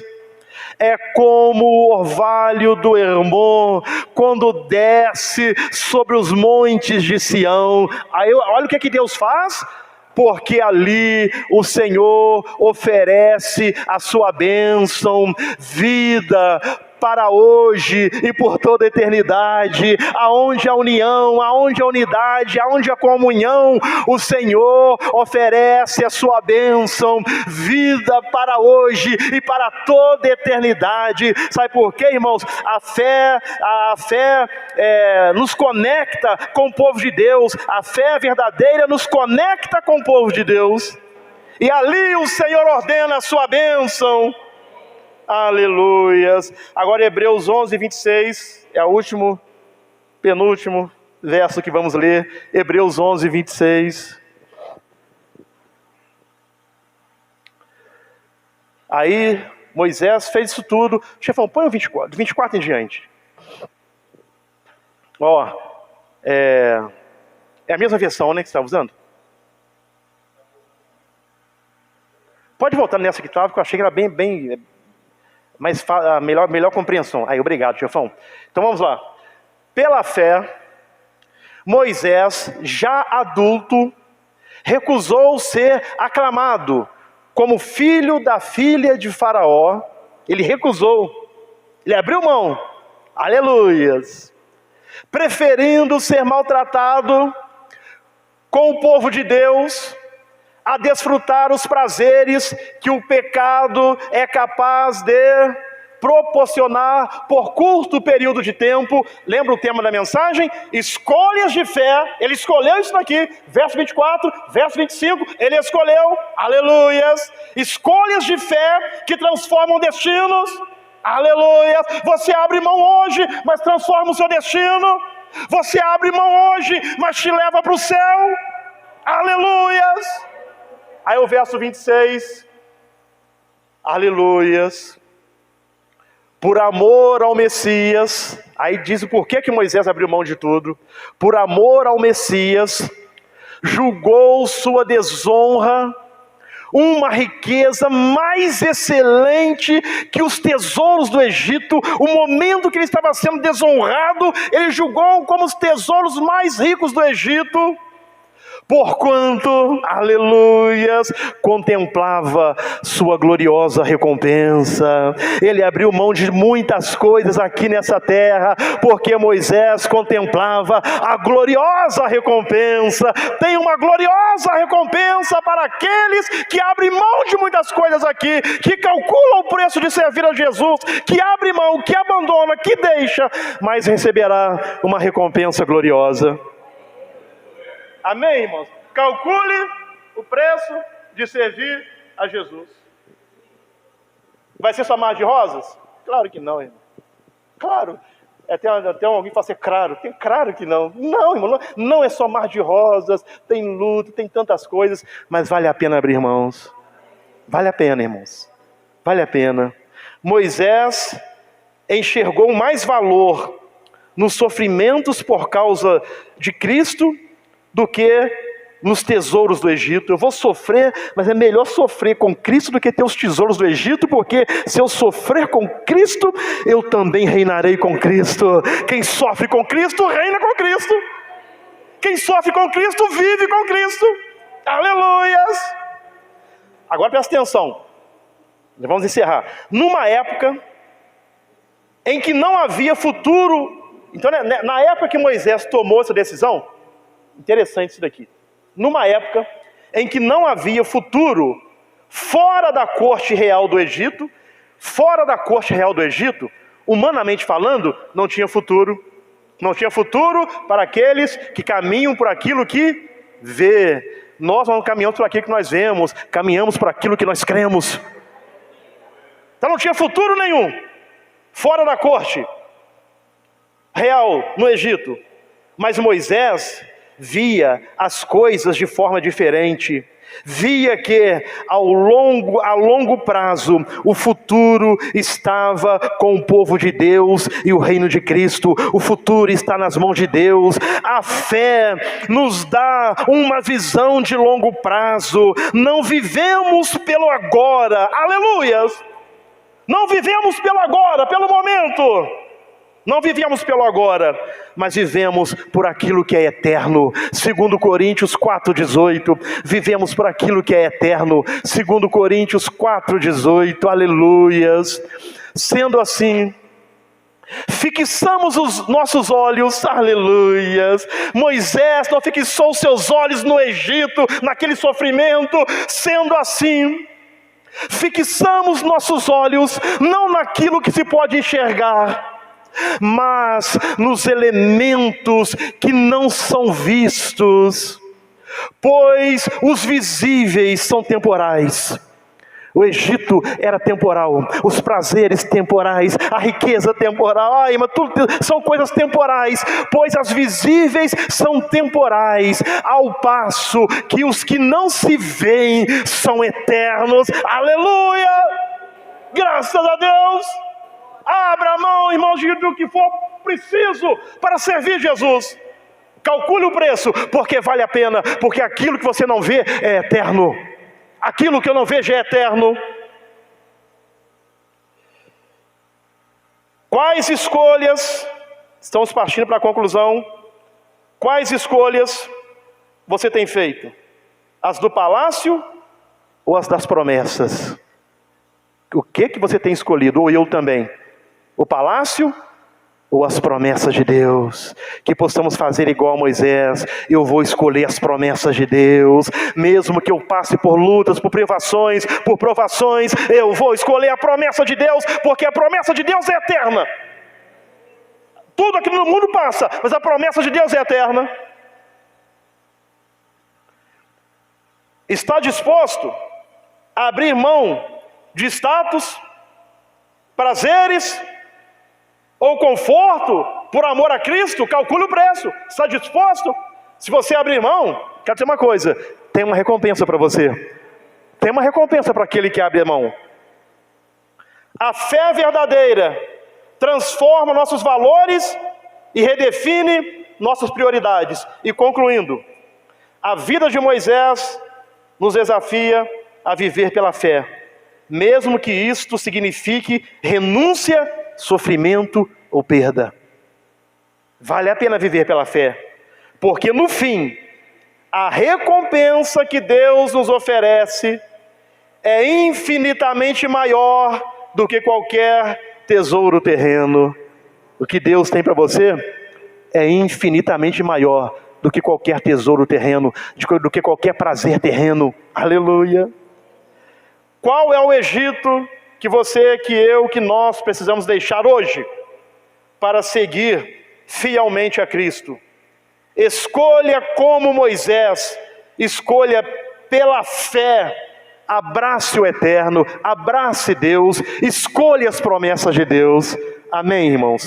é como o orvalho do Hermon, quando desce sobre os montes de Sião. Aí olha o que Deus faz. Porque ali o Senhor oferece a sua bênção, vida para hoje e por toda a eternidade, aonde a união, aonde a unidade, aonde a comunhão, o Senhor oferece a sua bênção, vida para hoje e para toda a eternidade. Sabe por quê, irmãos? A fé nos conecta com o povo de Deus, a fé verdadeira nos conecta com o povo de Deus, e ali o Senhor ordena a sua bênção. Aleluias. Agora Hebreus 11, 26, é o penúltimo verso que vamos ler. Hebreus 11, 26. Aí Moisés fez isso tudo. Chefão, põe o 24 em diante. É a mesma versão, né, que você está usando? Pode voltar nessa que estava, porque eu achei que era bem mas a melhor compreensão. Aí, obrigado, chefão. Então vamos lá. Pela fé, Moisés, já adulto, recusou ser aclamado como filho da filha de Faraó. Ele recusou, ele abriu mão. Aleluias. Preferindo ser maltratado com o povo de Deus, a desfrutar os prazeres que o pecado é capaz de proporcionar por curto período de tempo. Lembra o tema da mensagem? Escolhas de fé. Ele escolheu isso daqui, verso 24, verso 25, ele escolheu, aleluias, escolhas de fé que transformam destinos, aleluias. Você abre mão hoje, mas transforma o seu destino. Você abre mão hoje, mas te leva para o céu, aleluias. Aí o verso 26, aleluias. Por amor ao Messias, aí diz o porquê que Moisés abriu mão de tudo. Por amor ao Messias, julgou sua desonra uma riqueza mais excelente que os tesouros do Egito. O momento que ele estava sendo desonrado, ele julgou como os tesouros mais ricos do Egito. Porquanto, aleluias, contemplava sua gloriosa recompensa. Ele abriu mão de muitas coisas aqui nessa terra, porque Moisés contemplava a gloriosa recompensa. Tem uma gloriosa recompensa para aqueles que abrem mão de muitas coisas aqui, que calculam o preço de servir a Jesus, que abre mão, que abandona, que deixa, mas receberá uma recompensa gloriosa. Amém, irmãos? Calcule o preço de servir a Jesus. Vai ser só mar de rosas? Claro que não, irmão. Claro. Tem alguém que fala assim, claro que não. Não, irmão, não é só mar de rosas, tem luto, tem tantas coisas, mas vale a pena abrir mãos. Vale a pena, irmãos. Vale a pena. Moisés enxergou mais valor nos sofrimentos por causa de Cristo do que nos tesouros do Egito. Eu vou sofrer, mas é melhor sofrer com Cristo do que ter os tesouros do Egito, porque se eu sofrer com Cristo, eu também reinarei com Cristo. Quem sofre com Cristo, reina com Cristo. Quem sofre com Cristo, vive com Cristo. Aleluias! Agora presta atenção. Vamos encerrar. Numa época em que não havia futuro, então na época que Moisés tomou essa decisão, interessante isso daqui. Numa época em que não havia futuro fora da corte real do Egito, humanamente falando, não tinha futuro. Não tinha futuro para aqueles que caminham por aquilo que vê. Nós não caminhamos por aquilo que nós vemos, caminhamos por aquilo que nós cremos. Então não tinha futuro nenhum fora da corte real no Egito. Mas Moisés via as coisas de forma diferente. Via que a longo prazo o futuro estava com o povo de Deus e o reino de Cristo. O futuro está nas mãos de Deus. A fé nos dá uma visão de longo prazo. Não vivemos pelo agora, aleluias. Não vivemos pelo agora, pelo momento. Não vivemos pelo agora, mas vivemos por aquilo que é eterno. 2 Coríntios 4,18. Vivemos por aquilo que é eterno. 2 Coríntios 4,18. Aleluias. Sendo assim, fixamos os nossos olhos, aleluias. Moisés não fixou seus olhos no Egito, naquele sofrimento. Sendo assim, fixamos nossos olhos não naquilo que se pode enxergar, mas nos elementos que não são vistos, pois os visíveis são temporais. O Egito era temporal, os prazeres temporais, a riqueza temporal, mas tudo são coisas temporais, pois as visíveis são temporais, ao passo que os que não se veem são eternos. Aleluia! Graças a Deus! Abra a mão, irmãos, do que for preciso para servir Jesus. Calcule o preço, porque vale a pena, porque aquilo que você não vê é eterno. Aquilo que eu não vejo é eterno. Quais escolhas, estamos partindo para a conclusão, quais escolhas você tem feito? As do palácio ou as das promessas? O que você tem escolhido, ou eu também? O palácio ou as promessas de Deus, que possamos fazer igual Moisés. Eu vou escolher as promessas de Deus, mesmo que eu passe por lutas, por privações, por provações, eu vou escolher a promessa de Deus, porque a promessa de Deus é eterna. Tudo aqui no mundo passa, mas a promessa de Deus é eterna. Está disposto a abrir mão de status, prazeres ou conforto por amor a Cristo? Calcule o preço. Está disposto? Se você abrir mão, quero dizer uma coisa, tem uma recompensa para você. Tem uma recompensa para aquele que abre a mão. A fé verdadeira transforma nossos valores e redefine nossas prioridades. E concluindo, a vida de Moisés nos desafia a viver pela fé, mesmo que isto signifique renúncia, sofrimento ou perda. Vale a pena viver pela fé, porque no fim, a recompensa que Deus nos oferece é infinitamente maior do que qualquer tesouro terreno. O que Deus tem para você é infinitamente maior do que qualquer tesouro terreno, do que qualquer prazer terreno. Aleluia! Qual é o Egito que você, que eu, que nós precisamos deixar hoje para seguir fielmente a Cristo? Escolha como Moisés, escolha pela fé, abrace o eterno, abrace Deus, escolha as promessas de Deus. Amém, irmãos?